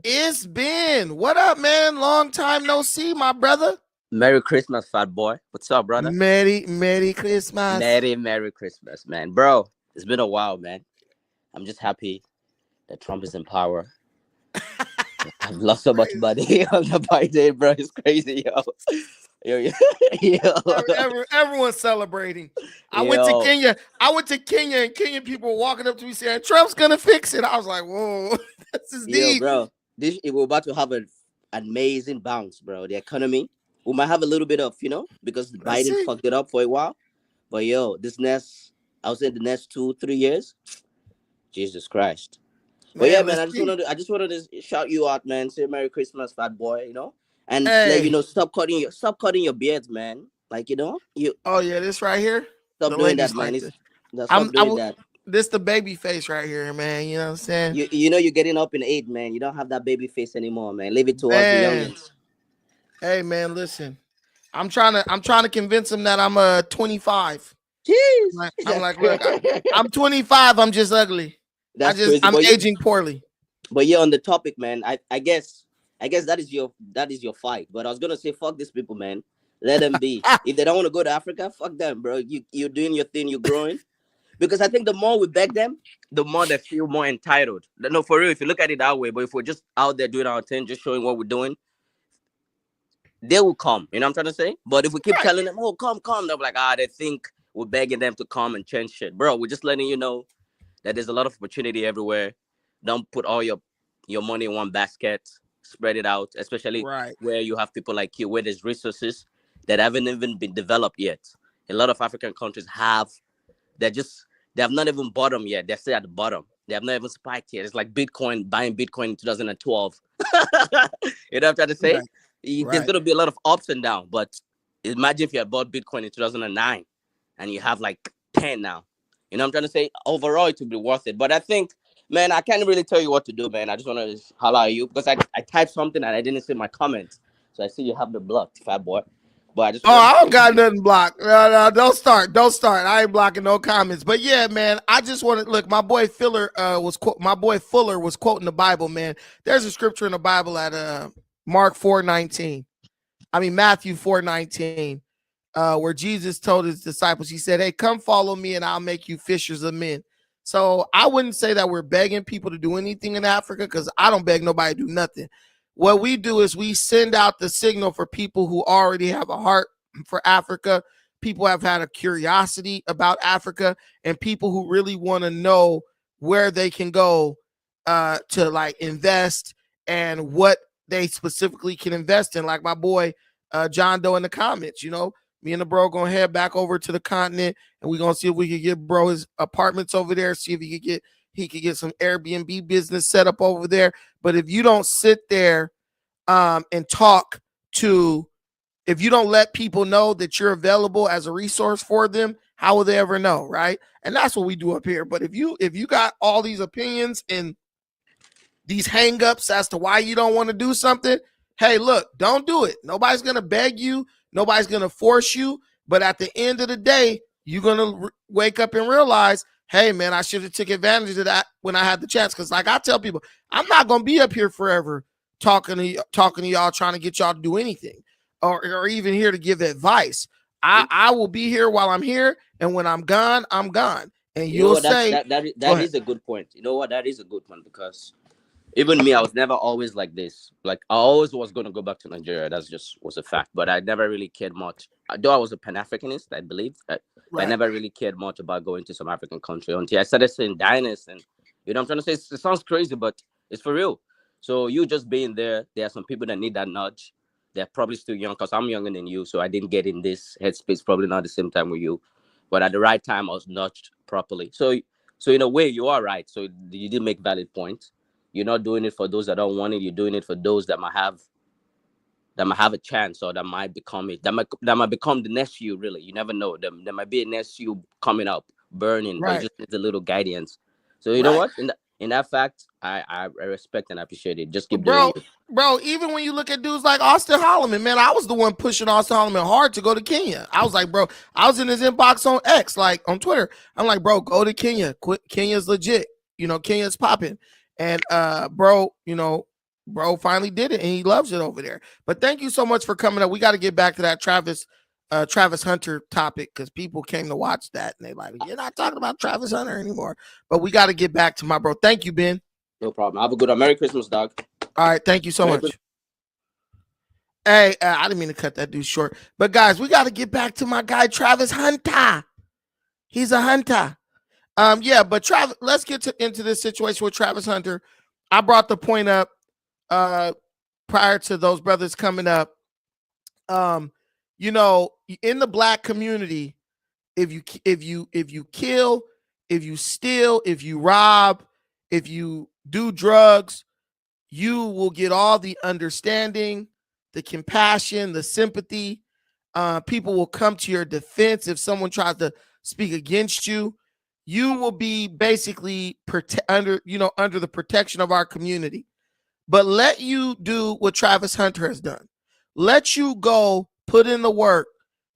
It's been what up, man? Long time no see, my brother. Merry Christmas, fat boy. What's up, brother? Merry Christmas. Merry Christmas, man. Bro, it's been a while, man. I'm just happy that Trump is in power. I've lost so much Crazy. money on the Biden, bro. It's crazy, yo. Yo, Everyone's celebrating. I went to yo, Kenya. I went to Kenya, and Kenyan people were walking up to me saying, "Trump's gonna fix it." I was like, "Whoa, this is yo, deep." bro. We're about to have an amazing bounce, bro. The economy. We might have a little bit of, because Let's Biden see. fucked it up for a while. But yo, I would say the next 2-3 years, Jesus Christ. But yeah, Man, man, let's see. I just wanted to shout you out, man. Say Merry Christmas, fat boy, and let you Hey. know, stop cutting your beards, man. Like you Oh yeah, this right here. stop The doing that, ladies man. like this. Stop doing I'm that. this the baby face right here, man. You know what I'm saying? You're getting up in age, man. You don't have that baby face anymore, man. Leave it to us, the Man. youngins. Hey man, listen. I'm trying to convince him that I'm 25. Jeez, I'm that's like, look, crazy. I'm 25. I'm just ugly. That's crazy. I'm aging poorly. But yeah, on the topic, man. I guess that is your fight. But I was gonna say, fuck these people, man. Let them be. If they don't want to go to Africa, fuck them, bro. You're doing your thing. You're growing. Because I think the more we beg them, the more they feel more entitled. No, for real, if you look at it that way, but if we're just out there doing our thing, just showing what we're doing, they will come. You know what I'm trying to say? But if we keep Right. telling them, oh, come, they're like, they think we're begging them to come and change shit. Bro, we're just letting you know that there's a lot of opportunity everywhere. Don't put all your money in one basket. Spread it out, especially Right. where you have people like you, where there's resources that haven't even been developed yet. A lot of African countries they're just they have not even bottom yet. They're still at the bottom. They have not even spiked yet. It's like Bitcoin, buying Bitcoin in 2012. You know what I'm trying to say? Right. There's Right. gonna be a lot of ups and downs. But imagine if you had bought Bitcoin in 2009 and you have like 10 now. You know what I'm trying to say? Overall, it would be worth it. But I think, man, I can't really tell you what to do, man. I just want to holler at you because I typed something and I didn't see my comments. So I see you have the block, fat boy. But I just Oh, want I don't got nothing blocked. No, don't start. Don't start. I ain't blocking no comments. But yeah, man, I just want to look. My boy Fuller was quoting the Bible, man. There's a scripture in the Bible at Mark 4:19. I mean Matthew 4:19, where Jesus told his disciples, he said, "Hey, come follow me, and I'll make you fishers of men." So I wouldn't say that we're begging people to do anything in Africa, because I don't beg nobody to do nothing. What we do is we send out the signal for people who already have a heart for Africa, people have had a curiosity about Africa, and people who really want to know where they can go to like invest and what they specifically can invest in. Like my boy John Doe in the comments, me and the bro gonna head back over to the continent, and we're gonna see if we can get bro his apartments over there, see if he could get some Airbnb business set up over there. But if you don't sit there and talk to, if you don't let people know that you're available as a resource for them, how will they ever know, right? And that's what we do up here. But if you got all these opinions and these hangups as to why you don't want to do something, hey, look, don't do it. Nobody's going to beg you. Nobody's going to force you. But at the end of the day, you're going to wake up and realize, hey, man, I should have took advantage of that when I had the chance. Because like I tell people, I'm not going to be up here forever talking to y'all, trying to get y'all to do anything or even here to give advice. I will be here while I'm here. And when I'm gone, I'm gone. And you'll say that is a good point. You know what? That is a good one, because even me, I was never always like this. Like I always was going to go back to Nigeria. That's just was a fact. But I never really cared much. Though I was a Pan-Africanist, I believe, but I never really cared much about going to some African country until I started seeing diners. And I'm trying to say, it sounds crazy, but it's for real. So you just being there are some people that need that nudge. They're probably still young, because I'm younger than you, so I didn't get in this headspace probably not the same time with you. But at the right time, I was nudged properly. So in a way, you are right. So you did make valid points. You're not doing it for those that don't want it. You're doing it for those that might have a chance, or that might become it. That might become the next you. Really, you never know. There might be a next you coming up, burning, but it just needs a little guidance. So you know what? In that fact, I respect and appreciate it. Just keep doing it. Bro, even when you look at dudes like Austin Holloman, man, I was the one pushing Austin Holloman hard to go to Kenya. I was like, bro, I was in his inbox on X, like on Twitter. I'm like, bro, go to Kenya. Kenya's legit. Kenya's popping. And bro finally did it, and he loves it over there. But thank you so much for coming up. We got to get back to that Travis Hunter topic, because people came to watch that and they like, you're not talking about Travis Hunter anymore. But we got to get back to my bro. Thank you, Ben. No problem. Have a good Merry Christmas, dog. All right, thank you so much. Hey, I didn't mean to cut that dude short, but guys, we got to get back to my guy Travis Hunter. He's a hunter. Yeah, but Travis, let's get into this situation with Travis Hunter. I brought the point up prior to those brothers coming up. In the black community, if you kill, if you steal, if you rob, if you do drugs, you will get all the understanding, the compassion, the sympathy. People will come to your defense if someone tries to speak against you. You will be basically under the protection of our community. But let you do what Travis Hunter has done. Let you go, put in the work,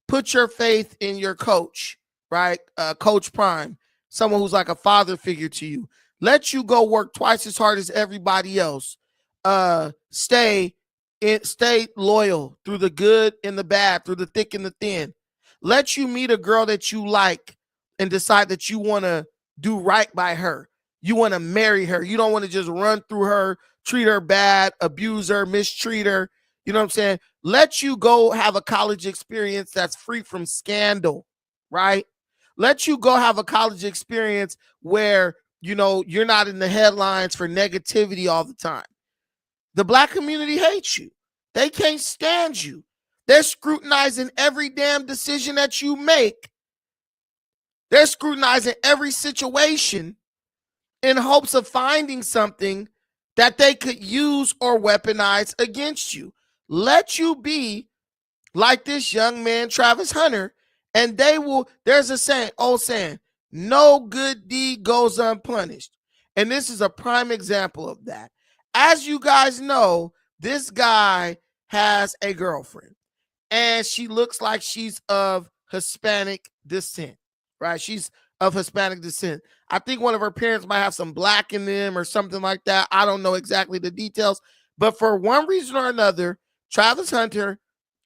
put your faith in your coach, right? Coach Prime, someone who's like a father figure to you. Let you go work twice as hard as everybody else. Stay loyal through the good and the bad, through the thick and the thin. Let you meet a girl that you like and decide that you want to do right by her. You want to marry her. You don't want to just run through her, treat her bad, abuse her, mistreat her. You know what I'm saying? Let you go have a college experience that's free from scandal, right? Let you go have a college experience where, you're not in the headlines for negativity all the time. The black community hates you. They can't stand you. They're scrutinizing every damn decision that you make. They're scrutinizing every situation in hopes of finding something that they could use or weaponize against you. Let you be like this young man, Travis Hunter, and there's a old saying, no good deed goes unpunished. And this is a prime example of that. As you guys know, this guy has a girlfriend. and she looks like she's of Hispanic descent, right? She's of Hispanic descent. I think one of her parents might have some black in them or something like that. I don't know exactly the details, but for one reason or another, Travis Hunter,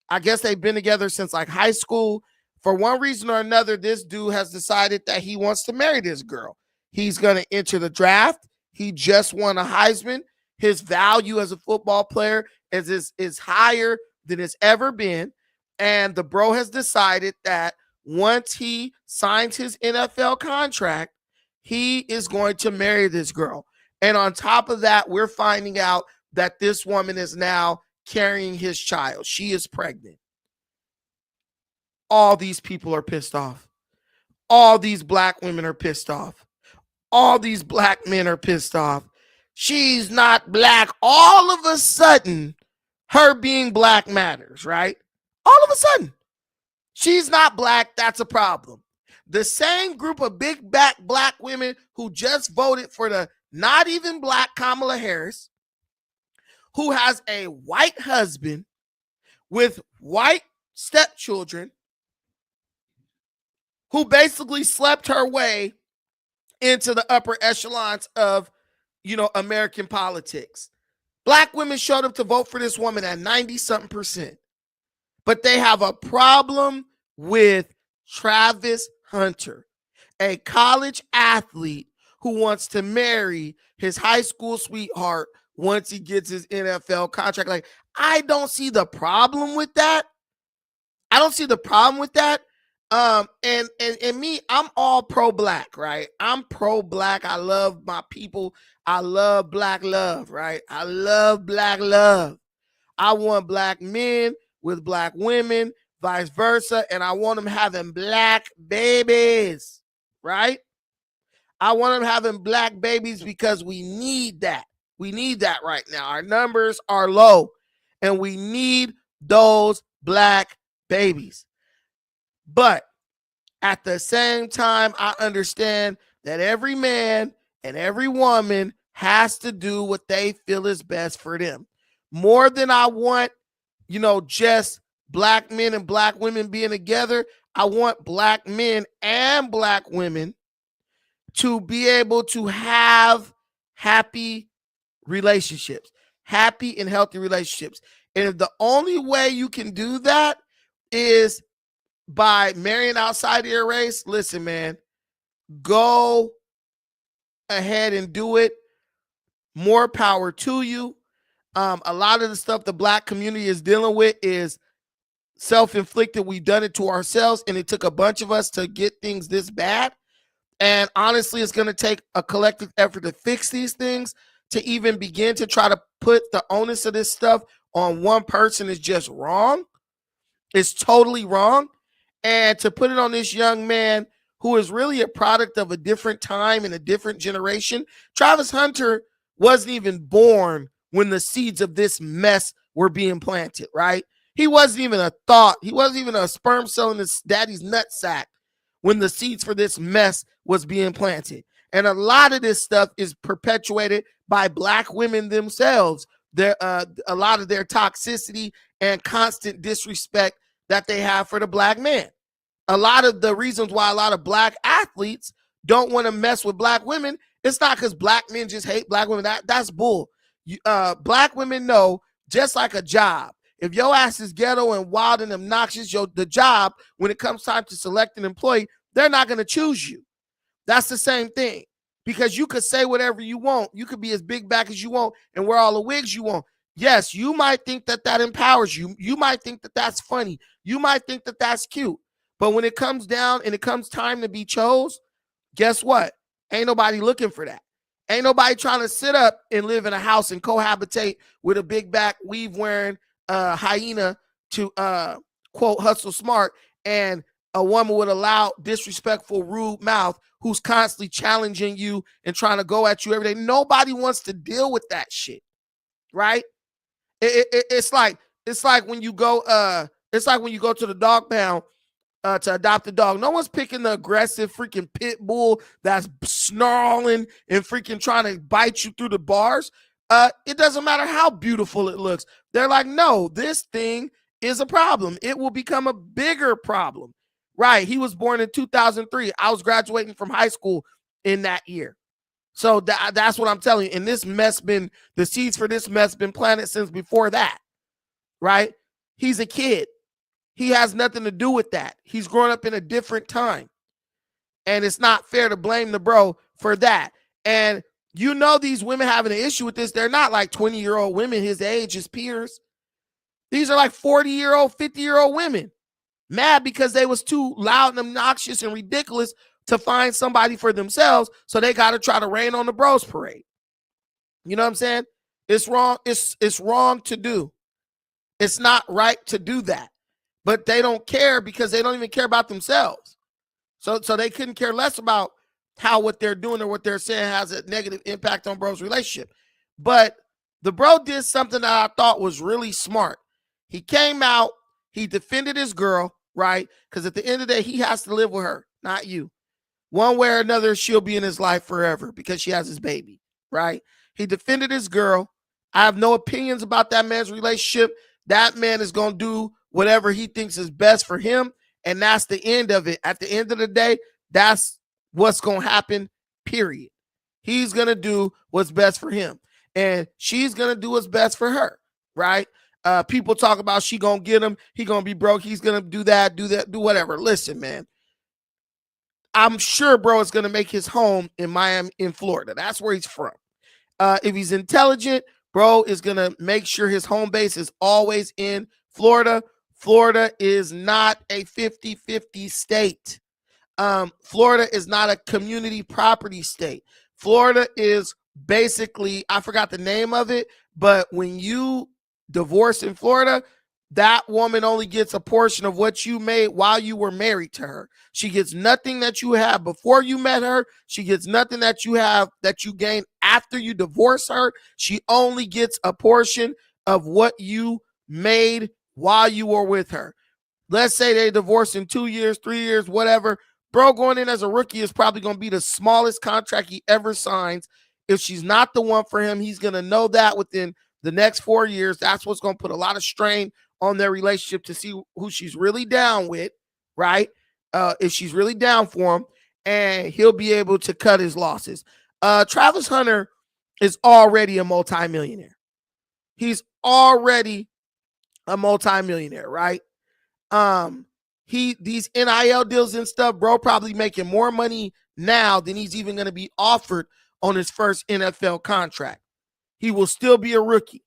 I guess they've been together since like high school. For one reason or another, this dude has decided that he wants to marry this girl. He's going to enter the draft. He just won a Heisman. His value as a football player is higher than it's ever been. And the bro has decided that once he signs his NFL contract, he is going to marry this girl. And on top of that, we're finding out that this woman is now carrying his child. She is pregnant. All these people are pissed off. All these black women are pissed off. All these black men are pissed off. She's not black. All of a sudden, her being black matters, right? All of a sudden, she's not black. That's a problem. The same group of big back black women who just voted for the not even black Kamala Harris, who has a white husband with white stepchildren, who basically slept her way into the upper echelons of, American politics. Black women showed up to vote for this woman at 90-something%. But they have a problem with Travis Hunter, a college athlete who wants to marry his high school sweetheart once he gets his NFL contract. Like, I don't see the problem with that. And me, I'm all pro-black, right? I'm pro-black. I love my people. I love black love, right? I love black love. I want black men with black women, vice versa, and I want them having black babies, right? I want them having black babies because we need that. We need that right now. Our numbers are low, and we need those black babies. But at the same time, I understand that every man and every woman has to do what they feel is best for them. More than I want, just black men and black women being together, I want black men and black women to be able to have happy relationships, happy and healthy relationships. And if the only way you can do that is by marrying outside of your race, listen, man, go ahead and do it. More power to you. A lot of the stuff the black community is dealing with is self-inflicted. We've done it to ourselves, and it took a bunch of us to get things this bad. And honestly, it's going to take a collective effort to fix these things. To even begin to try to put the onus of this stuff on one person is just wrong. It's totally wrong. And to put it on this young man who is really a product of a different time and a different generation. Travis Hunter wasn't even born when the seeds of this mess were being planted, right? He wasn't even a thought. He wasn't even a sperm cell in his daddy's nutsack when the seeds for this mess was being planted. And a lot of this stuff is perpetuated by black women themselves. A lot of their toxicity and constant disrespect that they have for the black man. A lot of the reasons why a lot of black athletes don't want to mess with black women, it's not because black men just hate black women. That's bull. Black women know, just like a job, if your ass is ghetto and wild and obnoxious, the job, when it comes time to select an employee, they're not going to choose you. That's the same thing, because you could say whatever you want. You could be as big back as you want and wear all the wigs you want. Yes, you might think that empowers you. You might think that that's funny. You might think that that's cute. But when it comes down and it comes time to be chose, guess what? Ain't nobody looking for that. Ain't nobody trying to sit up and live in a house and cohabitate with a big back, weave wearing hyena to quote hustle smart, and a woman with a loud, disrespectful, rude mouth who's constantly challenging you and trying to go at you every day. Nobody wants to deal with that shit, right? It's like when you go to the dog pound to adopt a dog. No one's picking the aggressive freaking pit bull that's snarling and freaking trying to bite you through the bars. It doesn't matter how beautiful it looks. They're like, no, this thing is a problem. It will become a bigger problem. Right. He was born in 2003. I was graduating from high school in that year. So that's what I'm telling you. And this mess the seeds for this mess been planted since before that. Right. He's a kid. He has nothing to do with that. He's grown up in a different time. And it's not fair to blame the bro for that. And you know these women having an issue with this. They're not like 20-year-old women his age, his peers. These are like 40-year-old, 50-year-old women. Mad because they was too loud and obnoxious and ridiculous to find somebody for themselves, so they got to try to rain on the bros parade. You know what I'm saying? It's wrong. It's wrong to do. It's not right to do that. But they don't care because they don't even care about themselves. So they couldn't care less about how what they're doing or what they're saying has a negative impact on bro's relationship. But the bro did something that I thought was really smart. He came out, he defended his girl, right? Because at the end of the day, he has to live with her, not you. One way or another, she'll be in his life forever because she has his baby, right? He defended his girl. I have no opinions about that man's relationship. That man is going to do whatever he thinks is best for him, and that's the end of it. At the end of the day, that's what's going to happen, period. He's going to do what's best for him, and she's going to do what's best for her, right? People talk about she going to get him, he going to be broke, he's going to do whatever. Listen, man, I'm sure bro is going to make his home in Miami, in Florida. That's where he's from. If he's intelligent, bro is going to make sure his home base is always in Florida. Florida is not a 50-50 state. Florida is not a community property state. Florida is basically, I forgot the name of it, but when you divorce in Florida, that woman only gets a portion of what you made while you were married to her. She gets nothing that you have before you met her. She gets nothing that you have that you gain after you divorce her. She only gets a portion of what you made while you were with her. Let's say they divorce in 2 years, 3 years, whatever. Bro going in as a rookie is probably going to be the smallest contract he ever signs. If she's not the one for him, he's going to know that within the next 4 years. That's what's going to put a lot of strain on their relationship to see who she's really down with, right? If she's really down for him, and he'll be able to cut his losses. Travis Hunter is already a multimillionaire. He's already a multimillionaire, right? These NIL deals and stuff, bro, probably making more money now than he's even going to be offered on his first NFL contract. He will still be a rookie.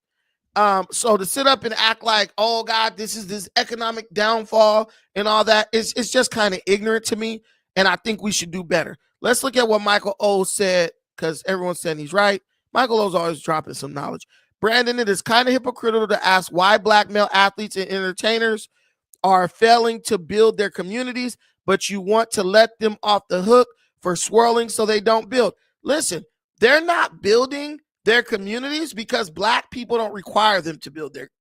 So to sit up and act like, oh God, this is this economic downfall and all that, it's just kind of ignorant to me. And I think we should do better. Let's look at what Michael O said, because everyone's saying he's right. Michael O's always dropping some knowledge. Brandon, it is kind of hypocritical to ask why black male athletes and entertainers are failing to build their communities, but you want to let them off the hook for swirling so they don't build. Listen, they're not building their communities because black people don't require them to build their,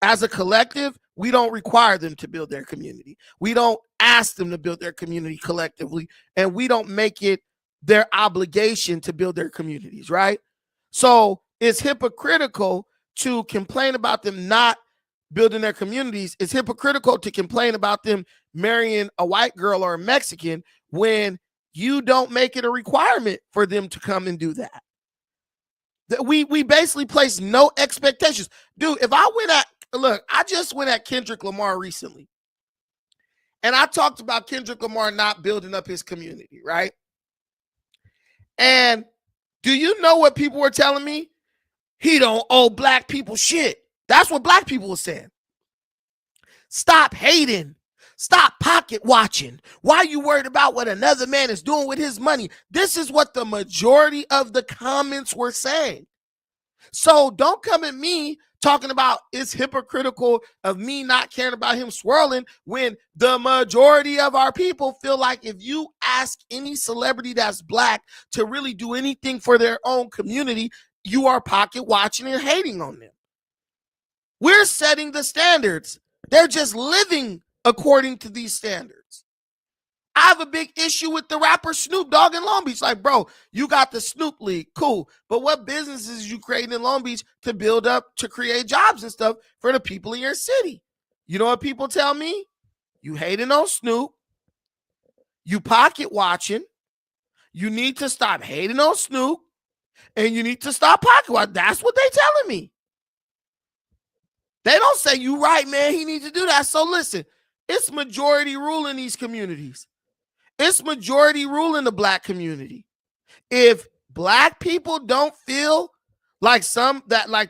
as a collective, we don't require them to build their community. We don't ask them to build their community collectively, and we don't make it their obligation to build their communities, right? So it's hypocritical to complain about them not building their communities. It's hypocritical to complain about them marrying a white girl or a Mexican when you don't make it a requirement for them to come and do that. We basically place no expectations. Dude, if I I just went at Kendrick Lamar recently. And I talked about Kendrick Lamar not building up his community, right? And do you know what people were telling me? He don't owe black people shit. That's what black people were saying. Stop hating. Stop pocket watching. Why are you worried about what another man is doing with his money? This is what the majority of the comments were saying. So don't come at me talking about it's hypocritical of me not caring about him swirling when the majority of our people feel like if you ask any celebrity that's black to really do anything for their own community, you are pocket watching and hating on them. We're setting the standards. They're just living according to these standards. I have a big issue with the rapper Snoop Dogg in Long Beach. Like, bro, you got the Snoop League. Cool. But what businesses you creating in Long Beach to build up, to create jobs and stuff for the people in your city? You know what people tell me? You hating on Snoop. You pocket watching. You need to stop hating on Snoop. And you need to stop pocket watching. That's what they telling me. They don't say, you right, man, he needs to do that. So listen, it's majority rule in these communities. It's majority rule in the black community. If black people don't feel like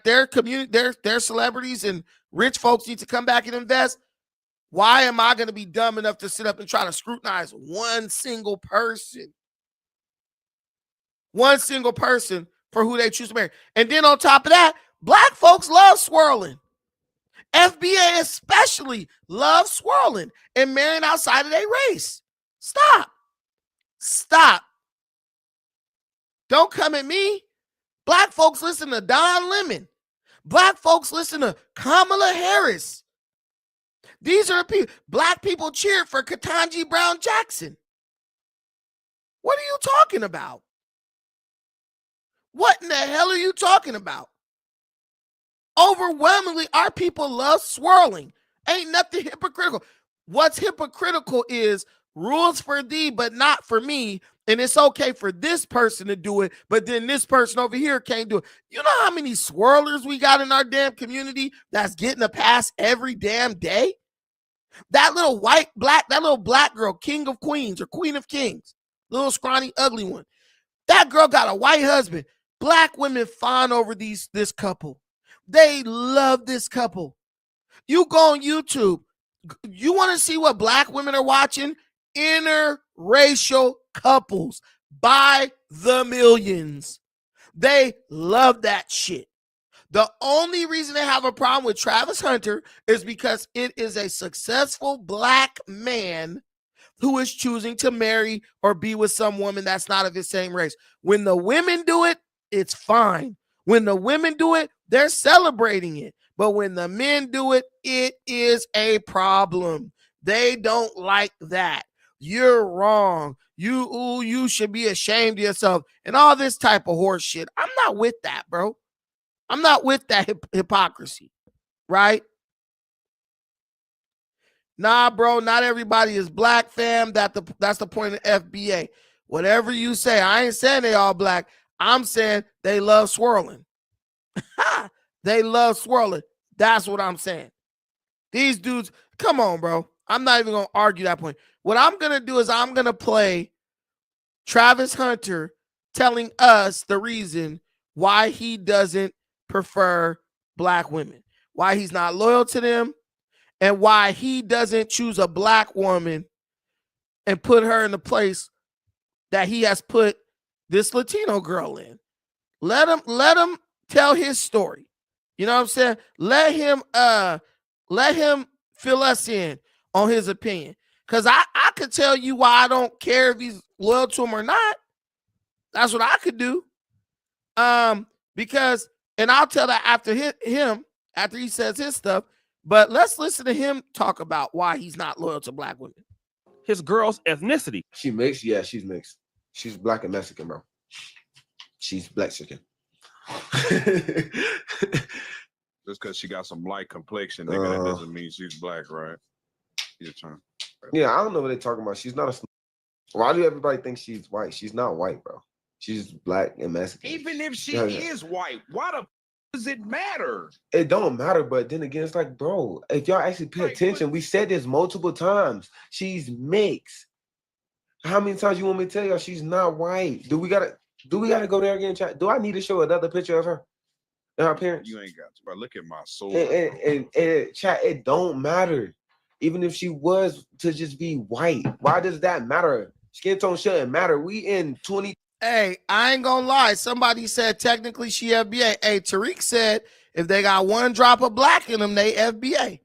their community, their celebrities and rich folks need to come back and invest, why am I going to be dumb enough to sit up and try to scrutinize one single person? One single person for who they choose to marry. And then on top of that, black folks love swirling. FBA especially loves swirling and marrying outside of their race. Stop. Don't come at me. Black folks listen to Don Lemon. Black folks listen to Kamala Harris. These are the people. Black people cheered for Ketanji Brown Jackson. What are you talking about? What in the hell are you talking about? Overwhelmingly, our people love swirling. Ain't nothing hypocritical. What's hypocritical is rules for thee, but not for me. And it's okay for this person to do it, but then this person over here can't do it. You know how many swirlers we got in our damn community that's getting a pass every damn day? That little black girl, King of Queens or Queen of Kings, little scrawny, ugly one. That girl got a white husband. Black women fawn over this couple. They love this couple. You go on YouTube. You want to see what black women are watching? Interracial couples by the millions. They love that shit. The only reason they have a problem with Travis Hunter is because it is a successful black man who is choosing to marry or be with some woman that's not of his same race. When the women do it, it's fine. When the women do it, they're celebrating it. But when the men do it, it is a problem. They don't like that. You're wrong. You should be ashamed of yourself and all this type of horse shit. I'm not with that, bro. I'm not with that hypocrisy, right? Nah, bro, not everybody is black, fam. That's the point of FBA. Whatever you say, I ain't saying they all black. I'm saying they love swirling. They love swirling. That's what I'm saying. These dudes, come on, bro. I'm not even going to argue that point. What I'm going to do is I'm going to play Travis Hunter telling us the reason why he doesn't prefer black women, why he's not loyal to them, and why he doesn't choose a black woman and put her in the place that he has put this Latino girl in. Let him tell his story. You know what I'm saying? Let him fill us in on his opinion. Because I could tell you why I don't care if he's loyal to him or not. That's what I could do. Because, and I'll tell that after he says his stuff. But let's listen to him talk about why he's not loyal to black women. His girl's ethnicity. She mixed? Yeah, she's mixed. She's black and Mexican, bro. She's Blaxican. Just because she got some light complexion, nigga, that doesn't mean she's black, right? Your turn. Yeah, I don't know what they're talking about. She's not a. Why do everybody think she's white? She's not white, bro. She's black and Mexican. Even if she is white, why the does it matter? It don't matter, but then again, it's like, bro, if y'all actually pay attention, we said this multiple times. She's mixed. How many times you want me to tell y'all she's not white? Do we gotta go there again, chat? Do I need to show another picture of her and her parents? You ain't got to, bro. Look at my soul. And chat, it don't matter. Even if she was to just be white, why does that matter? Skin tone shouldn't matter. We in 20. Hey, I ain't gonna lie. Somebody said technically she FBA. Hey, Tariq said if they got one drop of black in them, they FBA.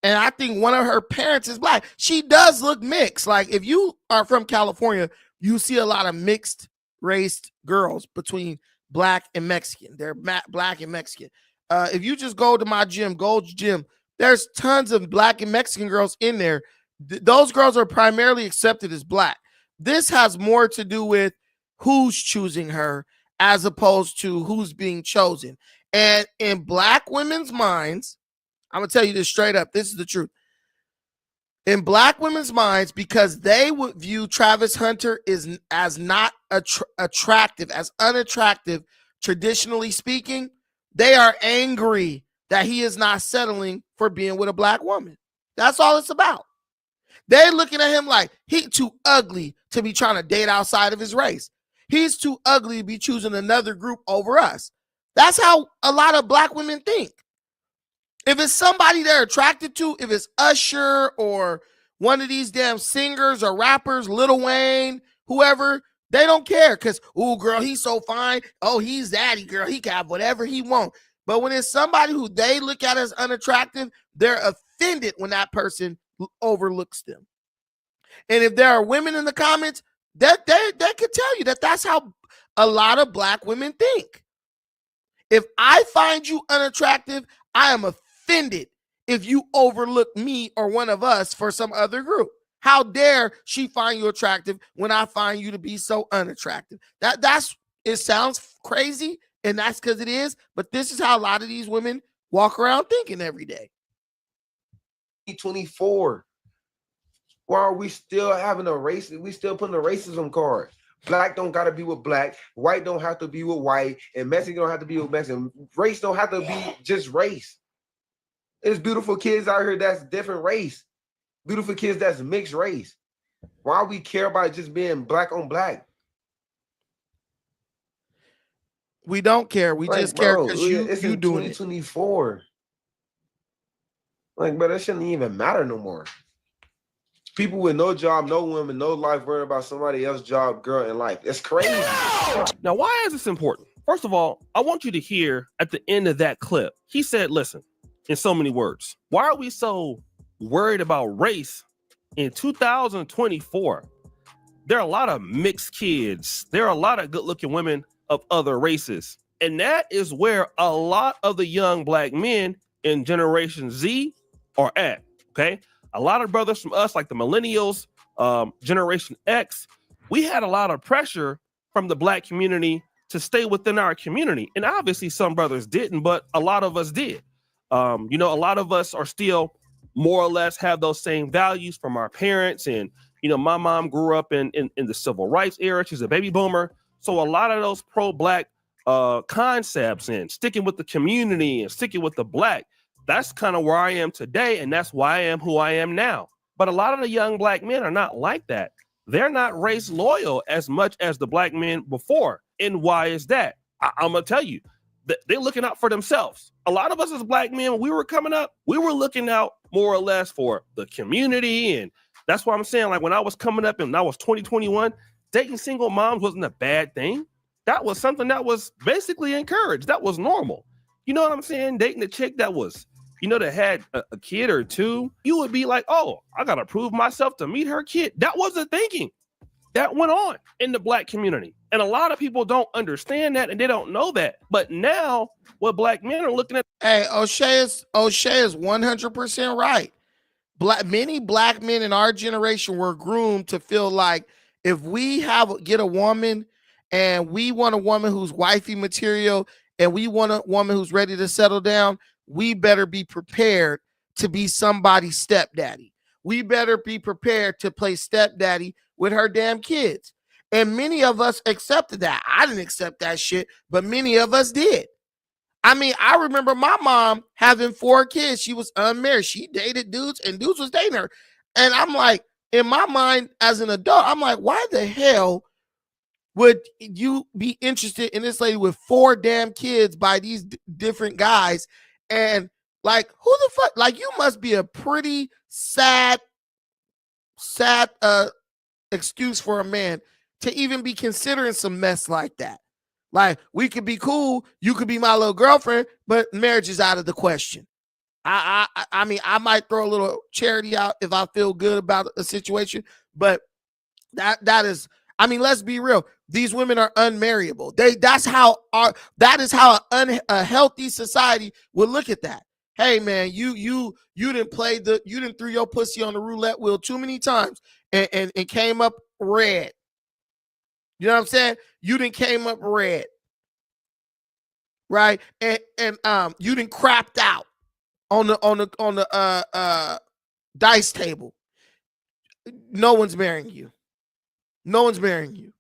And I think one of her parents is black. She does look mixed. Like if you are from California, you see a lot of mixed race girls between black and Mexican. They're black and Mexican. If you just go to my gym, Gold's Gym, there's tons of black and Mexican girls in there. Those girls are primarily accepted as black. This has more to do with who's choosing her as opposed to who's being chosen. And in black women's minds, I'm gonna tell you this straight up. This is the truth. In black women's minds, because they would view Travis Hunter as not attractive, as unattractive, traditionally speaking, they are angry that he is not settling for being with a black woman. That's all it's about. They're looking at him like he too ugly to be trying to date outside of his race. He's too ugly to be choosing another group over us. That's how a lot of black women think. If it's somebody they're attracted to, if it's Usher or one of these damn singers or rappers, Lil Wayne, whoever, they don't care because, oh, girl, he's so fine. Oh, he's daddy, girl. He can have whatever he wants. But when it's somebody who they look at as unattractive, they're offended when that person overlooks them. And if there are women in the comments, that they could tell you that that's how a lot of black women think. If I find you unattractive, I am offended if you overlook me or one of us for some other group. How dare she find you attractive when I find you to be so unattractive? It sounds crazy, and that's because it is, but this is how a lot of these women walk around thinking every day. 24. Why are we still having a race? We still putting a racism card. Black don't gotta be with black, white don't have to be with white, and Mexican don't have to be with Mexican. Race don't have to be just race. There's beautiful kids out here that's different race. Beautiful kids that's mixed race. Why we care about just being black on black? We don't care. We just care because it's you in doing 2024. Like, bro, that shouldn't even matter no more. People with no job, no women, no life, worrying about somebody else's job, girl, in life. It's crazy. Now, why is this important? First of all, I want you to hear at the end of that clip, he said, listen, in so many words, why are we so worried about race in 2024? There are a lot of mixed kids. There are a lot of good-looking women of other races. And that is where a lot of the young black men in Generation Z are at, okay? A lot of brothers from us, like the millennials, Generation X, we had a lot of pressure from the black community to stay within our community. And obviously some brothers didn't, but a lot of us did. A lot of us are still more or less have those same values from our parents. And, my mom grew up in the civil rights era. She's a baby boomer. So a lot of those pro-black concepts and sticking with the community and sticking with the black, that's kind of where I am today, and that's why I am who I am now. But a lot of the young black men are not like that. They're not race loyal as much as the black men before. And why is that? I'm going to tell you, they're looking out for themselves. A lot of us as black men, when we were coming up, we were looking out more or less for the community. And that's why I'm saying, like, when I was coming up and I was 2021, dating single moms wasn't a bad thing. That was something that was basically encouraged. That was normal. You know what I'm saying? Dating a chick that was, that had a kid or two, you would be like, oh, I got to prove myself to meet her kid. That was the thinking that went on in the black community. And a lot of people don't understand that and they don't know that. But now what black men are looking at. Hey, O'Shea is 100% right. Many black men in our generation were groomed to feel like if we get a woman and we want a woman who's wifey material and we want a woman who's ready to settle down, we better be prepared to be somebody's stepdaddy. We better be prepared to play stepdaddy with her damn kids. And many of us accepted that. I didn't accept that shit, but many of us did. I mean, I remember my mom having 4 kids. She was unmarried. She dated dudes and dudes was dating her. And I'm like, in my mind as an adult, I'm like, why the hell would you be interested in this lady with 4 damn kids by these different guys? And like, who the fuck? Like, you must be a pretty sad excuse for a man to even be considering some mess like that. Like, we could be cool, you could be my little girlfriend, but marriage is out of the question. I mean, I might throw a little charity out if I feel good about a situation, but that is, I mean, let's be real. These women are unmarriable. That is how a healthy society would look at that. Hey man, you didn't threw your pussy on the roulette wheel too many times and came up red. You know what I'm saying? You didn't came up red. Right? And you didn't crapped out. on the dice table. No one's marrying you. No one's marrying you.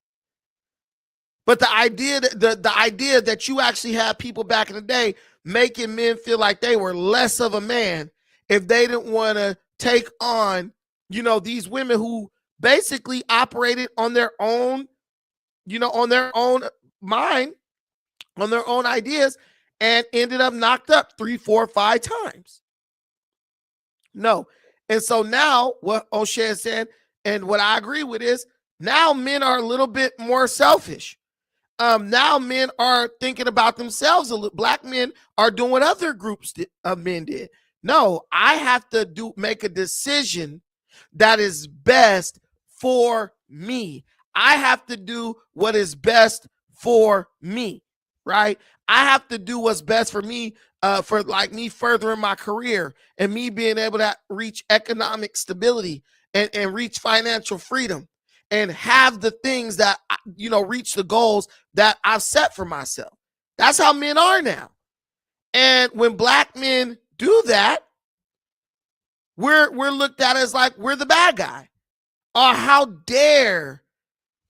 But the idea that you actually had people back in the day making men feel like they were less of a man if they didn't want to take on, these women who basically operated on their own, on their own mind, on their own ideas, and ended up knocked up 3, 4, 5 times. No. And so now what O'Shea said, and what I agree with, is now men are a little bit more selfish. Now men are thinking about themselves. Black men are doing what other groups of men did. No, I have to make a decision that is best for me. I have to do what is best for me, right? I have to do what's best for me, for like me furthering my career and me being able to reach economic stability and reach financial freedom and have the things that, reach the goals that I've set for myself. That's how men are now. And when black men do that, we're looked at as like we're the bad guy. Or how dare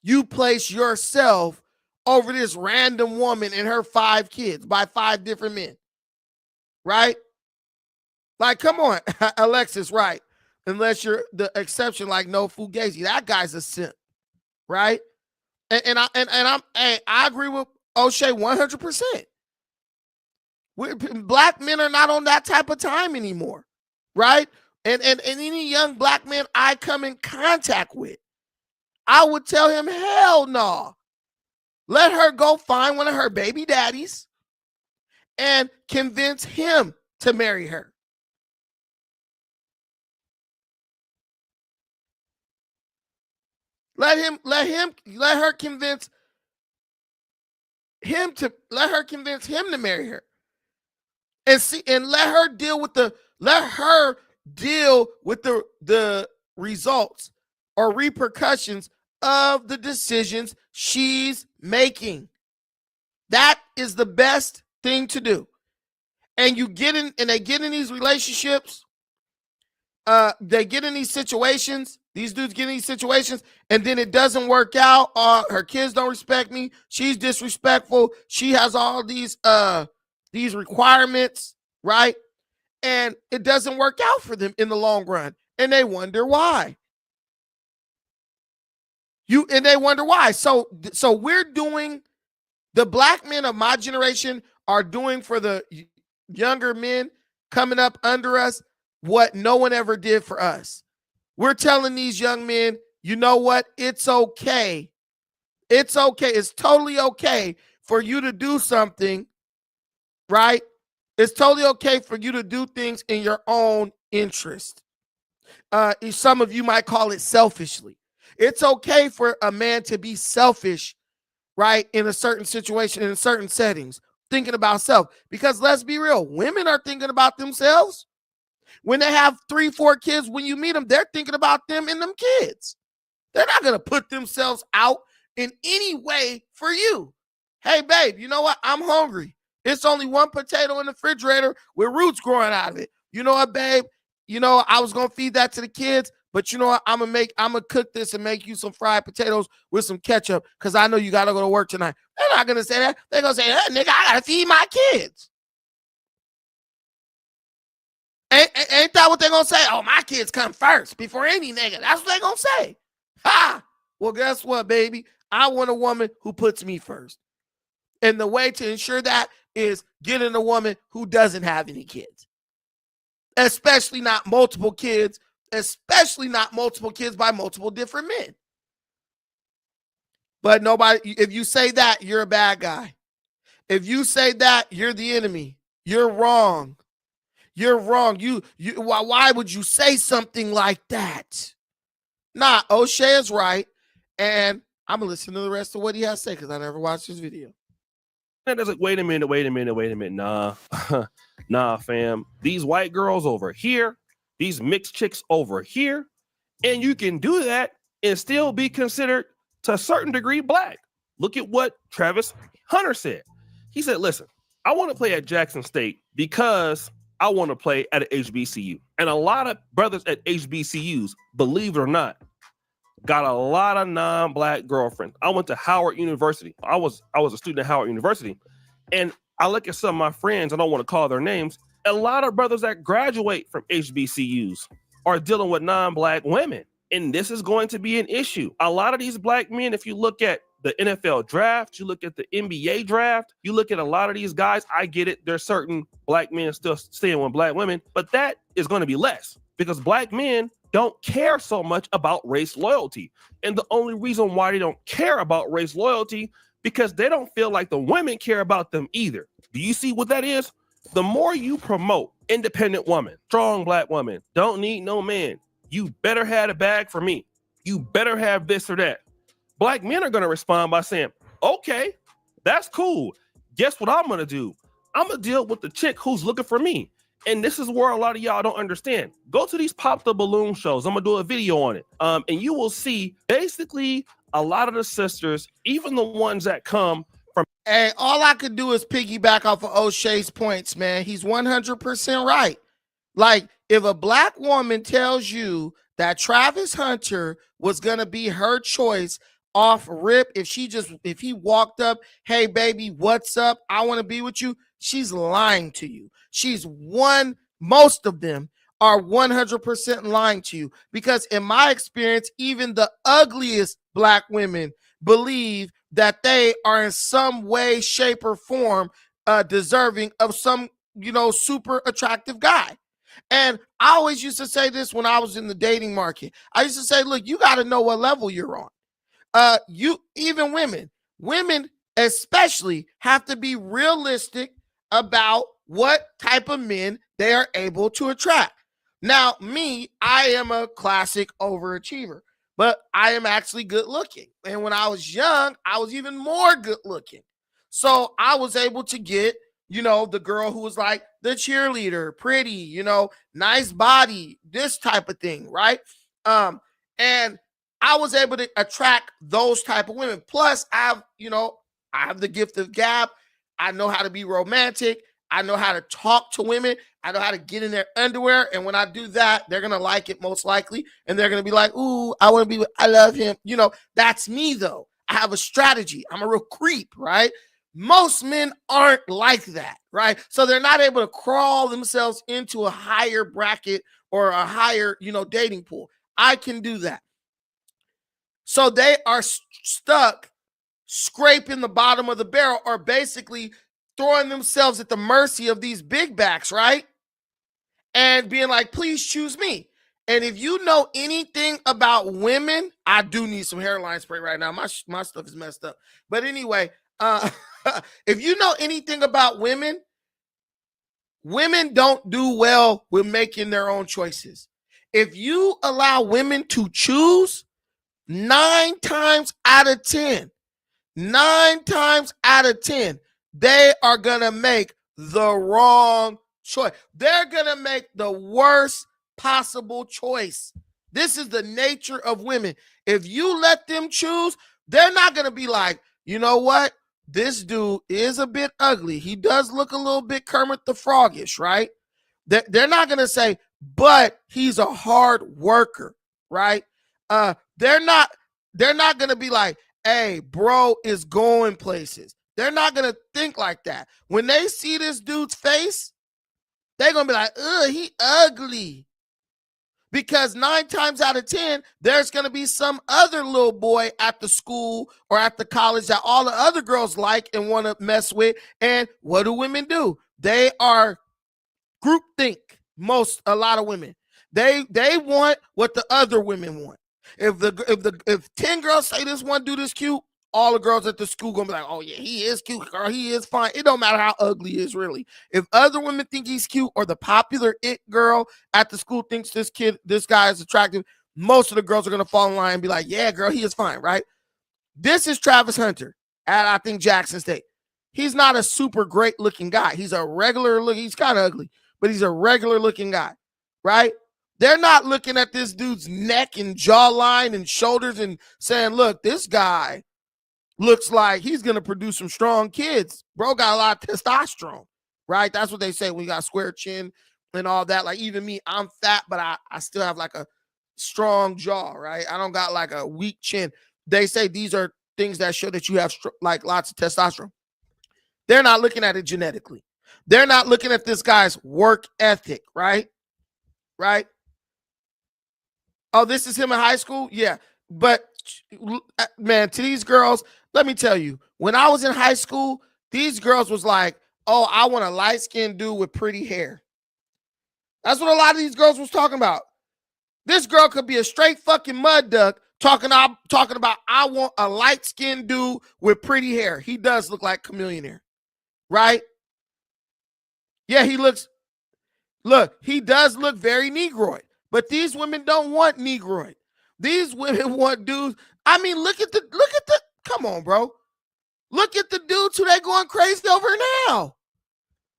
you place yourself over this random woman and her 5 kids by 5 different men, right? Like, come on, Alexis, right? Unless you're the exception, like no Fugazi, that guy's a simp, right? And I agree with O'Shea 100%. Black men are not on that type of time anymore, right? And any young black man I come in contact with, I would tell him, hell no. Let her go find one of her baby daddies and convince him to marry her. Let her convince him to marry her. And let her deal with the results or repercussions of the decisions she's making. That is the best thing to do. And they get in these relationships, they get in these situations, these dudes get in these situations, and then it doesn't work out. Her kids don't respect me. She's disrespectful. She has all these requirements, right? And it doesn't work out for them in the long run. And they wonder why. So we're doing, the black men of my generation are doing for the younger men coming up under us what no one ever did for us. We're telling these young men, you know what? It's okay. It's okay. It's totally okay for you to do something, right? It's totally okay for you to do things in your own interest. Some of you might call it selfishly. It's okay for a man to be selfish, right? In a certain situation, in certain settings, thinking about self. Because let's be real, women are thinking about themselves. When they have 3, 4 kids, when you meet them, they're thinking about them and them kids. They're not going to put themselves out in any way for you. Hey, babe, you know what? I'm hungry. It's only 1 potato in the refrigerator with roots growing out of it. You know what, babe? I was going to feed that to the kids, but you know what? I'm going to cook this and make you some fried potatoes with some ketchup because I know you got to go to work tonight. They're not going to say that. They're going to say, hey, nigga, I got to feed my kids. Ain't that what they're going to say? Oh, my kids come first before any nigga. That's what they're going to say. Ha! Well, guess what, baby? I want a woman who puts me first. And the way to ensure that is getting a woman who doesn't have any kids. Especially not multiple kids. Especially not multiple kids by multiple different men. But if you say that, you're a bad guy. If you say that, you're the enemy. You're wrong. You're wrong. Why would you say something like that? Nah, O'Shea is right. And I'm going to listen to the rest of what he has to say because I never watched his video. And it's like, wait a minute. Nah, fam. These white girls over here, these mixed chicks over here, and you can do that and still be considered to a certain degree black. Look at what Travis Hunter said. He said, listen, I want to play at Jackson State because I want to play at an HBCU. And a lot of brothers at HBCUs, believe it or not, got a lot of non-black girlfriends. I went to Howard University. I was a student at Howard University. And I look at some of my friends, I don't want to call their names. A lot of brothers that graduate from HBCUs are dealing with non-black women. And this is going to be an issue. A lot of these black men, if you look at the NFL draft, you look at the NBA draft, you look at a lot of these guys, I get it. There's certain black men still staying with black women, but that is going to be less because black men don't care so much about race loyalty. And the only reason why they don't care about race loyalty, because they don't feel like the women care about them either. Do you see what that is? The more you promote independent woman, strong black woman, don't need no man, you better have a bag for me. You better have this or that. Black men are going to respond by saying, okay, that's cool. Guess what I'm going to do? I'm going to deal with the chick who's looking for me. And this is where a lot of y'all don't understand. Go to these Pop the Balloon shows. I'm going to do a video on it. And you will see basically a lot of the sisters, even the ones that come from. Hey, all I could do is piggyback off of O'Shea's points, man. He's 100% right. Like, if a black woman tells you that Travis Hunter was going to be her choice off rip, if he walked up, hey, baby, what's up? I want to be with you. She's lying to you. Most of them are 100% lying to you because in my experience, even the ugliest black women believe that they are in some way, shape, or form deserving of some, super attractive guy. And I always used to say this when I was in the dating market. I used to say, look, you got to know what level you're on. Even women especially have to be realistic about what type of men they are able to attract. Now, me, I am a classic overachiever, but I am actually good looking. And when I was young, I was even more good looking. So I was able to get, the girl who was like the cheerleader, pretty, nice body, this type of thing, right? And I was able to attract those type of women. Plus, I have the gift of gab. I know how to be romantic. I know how to talk to women. I know how to get in their underwear. And when I do that, they're going to like it most likely. And they're going to be like, ooh, I love him. That's me though. I have a strategy. I'm a real creep, right? Most men aren't like that, right? So they're not able to crawl themselves into a higher bracket or a higher, dating pool. I can do that. So they are stuck scraping the bottom of the barrel or basically throwing themselves at the mercy of these big backs, right? And being like, please choose me. And if you know anything about women, I do need some hairline spray right now. My stuff is messed up. But anyway, if you know anything about women don't do well with making their own choices. If you allow women to choose, 9 times out of 10, they are going to make the wrong choice. They're going to make the worst possible choice. This is the nature of women. If you let them choose, they're not going to be like, you know what? This dude is a bit ugly. He does look a little bit Kermit the Froggish, right? They're not going to say, but he's a hard worker, right? They're not going to be like, hey, bro is going places. They're not going to think like that. When they see this dude's face, they're going to be like, ugh, he ugly. Because 9 times out of 10, there's going to be some other little boy at the school or at the college that all the other girls like and want to mess with. And what do women do? They are groupthink. A lot of women. They want what the other women want. If 10 girls say this one dude is cute, all the girls at the school gonna be like, oh yeah, he is cute, girl, he is fine. It don't matter how ugly he is, really. If other women think he's cute or the popular it girl at the school thinks this guy is attractive, most of the girls are gonna fall in line and be like, yeah, girl, he is fine, right? This is Travis Hunter at, I think, Jackson State. He's not a super great looking guy. He's a regular look. He's kind of ugly, but he's a regular looking guy, right? They're not looking at this dude's neck and jawline and shoulders and saying, look, this guy looks like he's going to produce some strong kids. Bro got a lot of testosterone. right? That's what they say. We got square chin and all that. Like even me, I'm fat, but I still have like a strong jaw, right? I don't got like a weak chin. They say these are things that show that you have like lots of testosterone. They're not looking at it genetically. They're not looking at this guy's work ethic, right? Right? Oh, this is him in high school? Yeah. But man, to these girls, let me tell you, when I was in high school, these girls was like, oh, I want a light-skinned dude with pretty hair. That's what a lot of these girls was talking about. This girl could be a straight fucking mud duck talking about I want a light-skinned dude with pretty hair. He does look like Chameleonaire, right? Yeah, he does look very Negroid. But these women don't want Negroid. These women want dudes. I mean, look at the, come on, bro. Look at the dudes who they going crazy over now.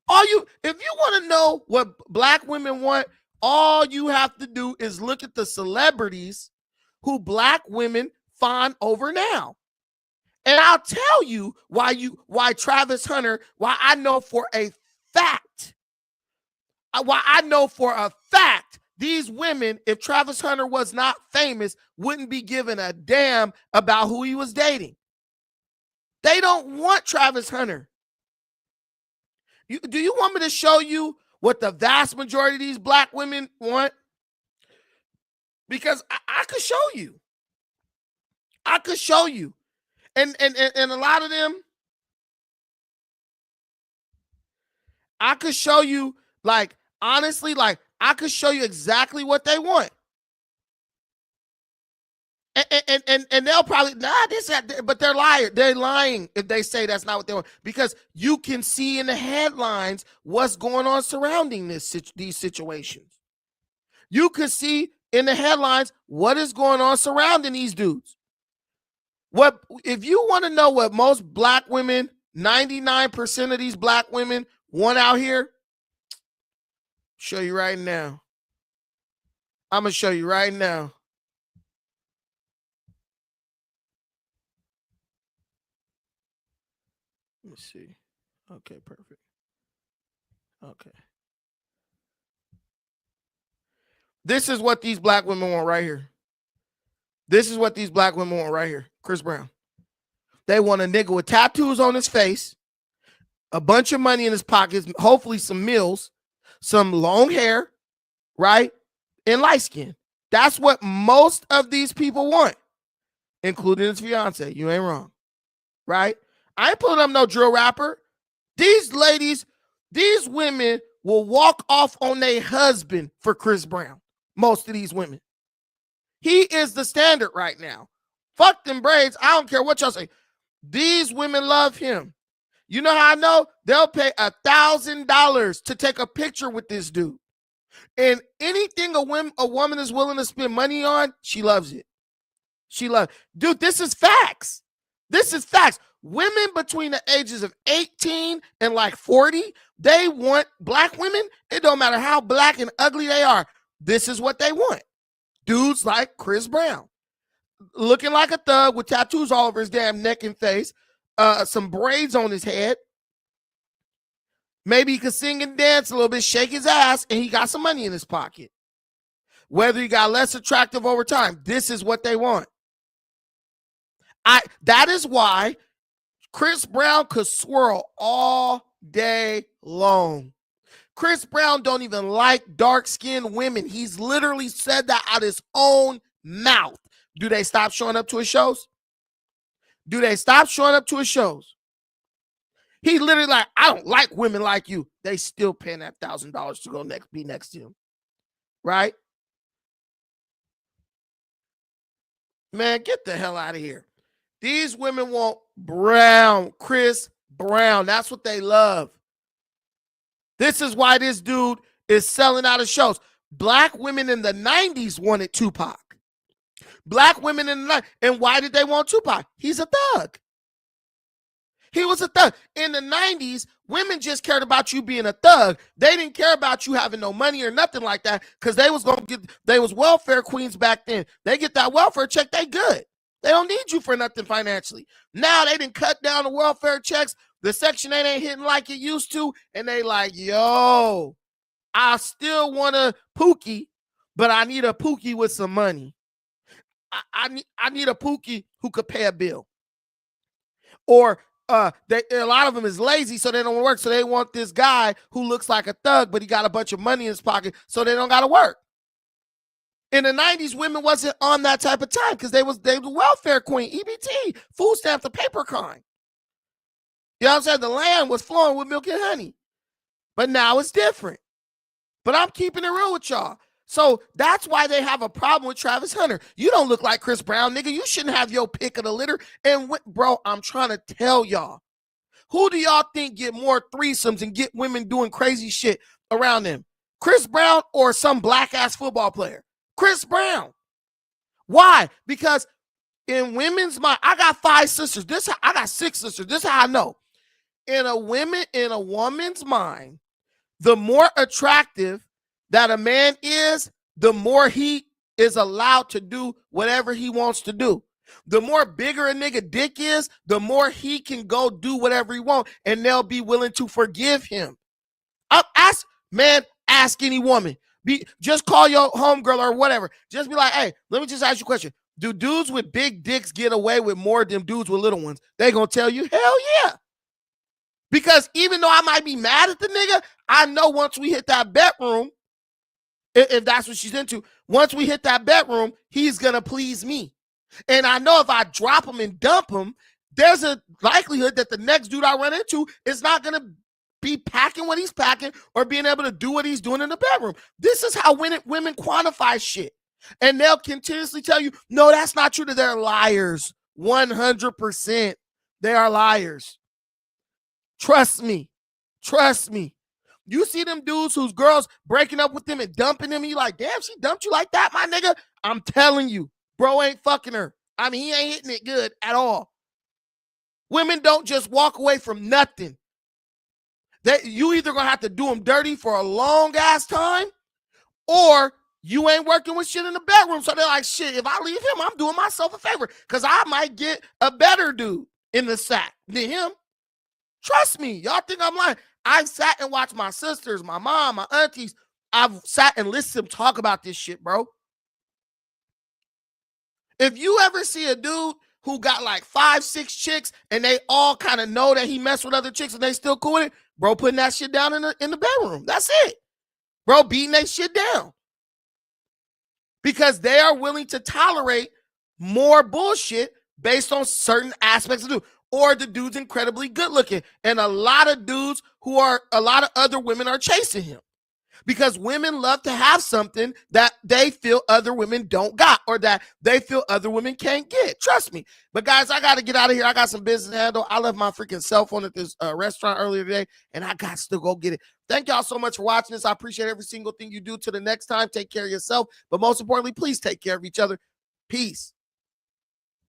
If you want to know what black women want, all you have to do is look at the celebrities who black women fawn over now. And I'll tell you why Travis Hunter, why I know for a fact, these women, if Travis Hunter was not famous, wouldn't be giving a damn about who he was dating. They don't want Travis Hunter. Do you want me to show you what the vast majority of these black women want? Because I could show you. I could show you. And a lot of them, I could show you, like, honestly, like, I could show you exactly what they want. And they'll probably, but they're lying. They're lying if they say that's not what they want. Because you can see in the headlines what's going on surrounding these situations. You can see in the headlines what is going on surrounding these dudes. What if you want to know what most black women, 99% of these black women want out here? Show you right now. I'm going to show you right now. Let me see. Okay, perfect. Okay. This is what these black women want right here. This is what these black women want right here. Chris Brown. They want a nigga with tattoos on his face, a bunch of money in his pockets, hopefully some meals, some long hair, right? And light skin. That's what most of these people want, including his fiance. You ain't wrong, right? I ain't pulling up no drill rapper. These ladies, these women will walk off on their husband for Chris Brown. Most of these women. He is the standard right now. Fuck them braids. I don't care what y'all say. These women love him. You know how I know? They'll pay $1,000 to take a picture with this dude. And anything a woman is willing to spend money on, she loves it. She loves. Dude, this is facts. This is facts. Women between the ages of 18 and like 40, they want black women. It don't matter how black and ugly they are. This is what they want. Dudes like Chris Brown, looking like a thug with tattoos all over his damn neck and face, some braids on his head. Maybe he could sing and dance a little bit, shake his ass, and he got some money in his pocket. Whether he got less attractive over time, this is what they want. That is why Chris Brown could swirl all day long. Chris Brown don't even like dark-skinned women. He's literally said that out of his own mouth. Do they stop showing up to his shows? Do they stop showing up to his shows? He literally like, I don't like women like you. They still paying that $1,000 to go be next to him. Right? Man, get the hell out of here. These women want Brown, Chris Brown. That's what they love. This is why this dude is selling out of shows. Black women in the 90s wanted Tupac. Black women in the 90s. And why did they want Tupac? He's a thug. He was a thug. In the 90s, women just cared about you being a thug. They didn't care about you having no money or nothing like that because they was welfare queens back then. They get that welfare check, they good. They don't need you for nothing financially. Now they done cut down the welfare checks. The Section 8 ain't hitting like it used to. And they like, yo, I still want a Pookie, but I need a Pookie with some money. I need a Pookie who could pay a bill. Or a lot of them is lazy, so they don't work. So they want this guy who looks like a thug, but he got a bunch of money in his pocket, so they don't got to work. In the 90s, women wasn't on that type of time because they was welfare queen, EBT, food stamps, the paper kind. You know what I'm saying? The land was flowing with milk and honey. But now it's different. But I'm keeping it real with y'all. So that's why they have a problem with Travis Hunter. You don't look like Chris Brown, nigga. You shouldn't have your pick of the litter. And bro, I'm trying to tell y'all. Who do y'all think get more threesomes and get women doing crazy shit around them? Chris Brown or some black-ass football player? Chris Brown. Why? Because in women's mind, I got 5 sisters. I got 6 sisters. This is how I know. In a woman's mind, the more attractive that a man is, the more he is allowed to do whatever he wants to do. The more bigger a nigga dick is, the more he can go do whatever he wants, and they'll be willing to forgive him. Ask any woman. Just call your homegirl or whatever. Just be like, hey, let me just ask you a question. Do dudes with big dicks get away with more than dudes with little ones? They gonna tell you, hell yeah. Because even though I might be mad at the nigga, I know once we hit that bedroom, if that's what she's into, once we hit that bedroom, he's gonna please me. And I know if I drop him and dump him, there's a likelihood that the next dude I run into is not gonna be packing what he's packing or being able to do what he's doing in the bedroom. This is how women quantify shit. And they'll continuously tell you, no, that's not true. They're liars. 100%. They are liars. Trust me. Trust me. You see them dudes whose girls breaking up with them and dumping them, and you like, damn, she dumped you like that, my nigga? I'm telling you, bro ain't fucking her. I mean, he ain't hitting it good at all. Women don't just walk away from nothing. You either gonna have to do them dirty for a long ass time, or you ain't working with shit in the bedroom. So they're like, shit, if I leave him, I'm doing myself a favor because I might get a better dude in the sack than him. Trust me. Y'all think I'm lying. I've sat and watched my sisters, my mom, my aunties. I've sat and listened to them talk about this shit, bro. If you ever see a dude who got like 5, 6 chicks and they all kind of know that he messed with other chicks and they still cool with it, bro, putting that shit down in the bedroom. That's it. Bro, beating that shit down. Because they are willing to tolerate more bullshit based on certain aspects of the dude. Or the dude's incredibly good looking. And a lot of other women are chasing him. Because women love to have something that they feel other women don't got or that they feel other women can't get. Trust me. But guys, I got to get out of here. I got some business to handle. I left my freaking cell phone at this restaurant earlier today, and I got to go get it. Thank y'all so much for watching this. I appreciate every single thing you do. Till the next time, take care of yourself. But most importantly, please take care of each other. Peace.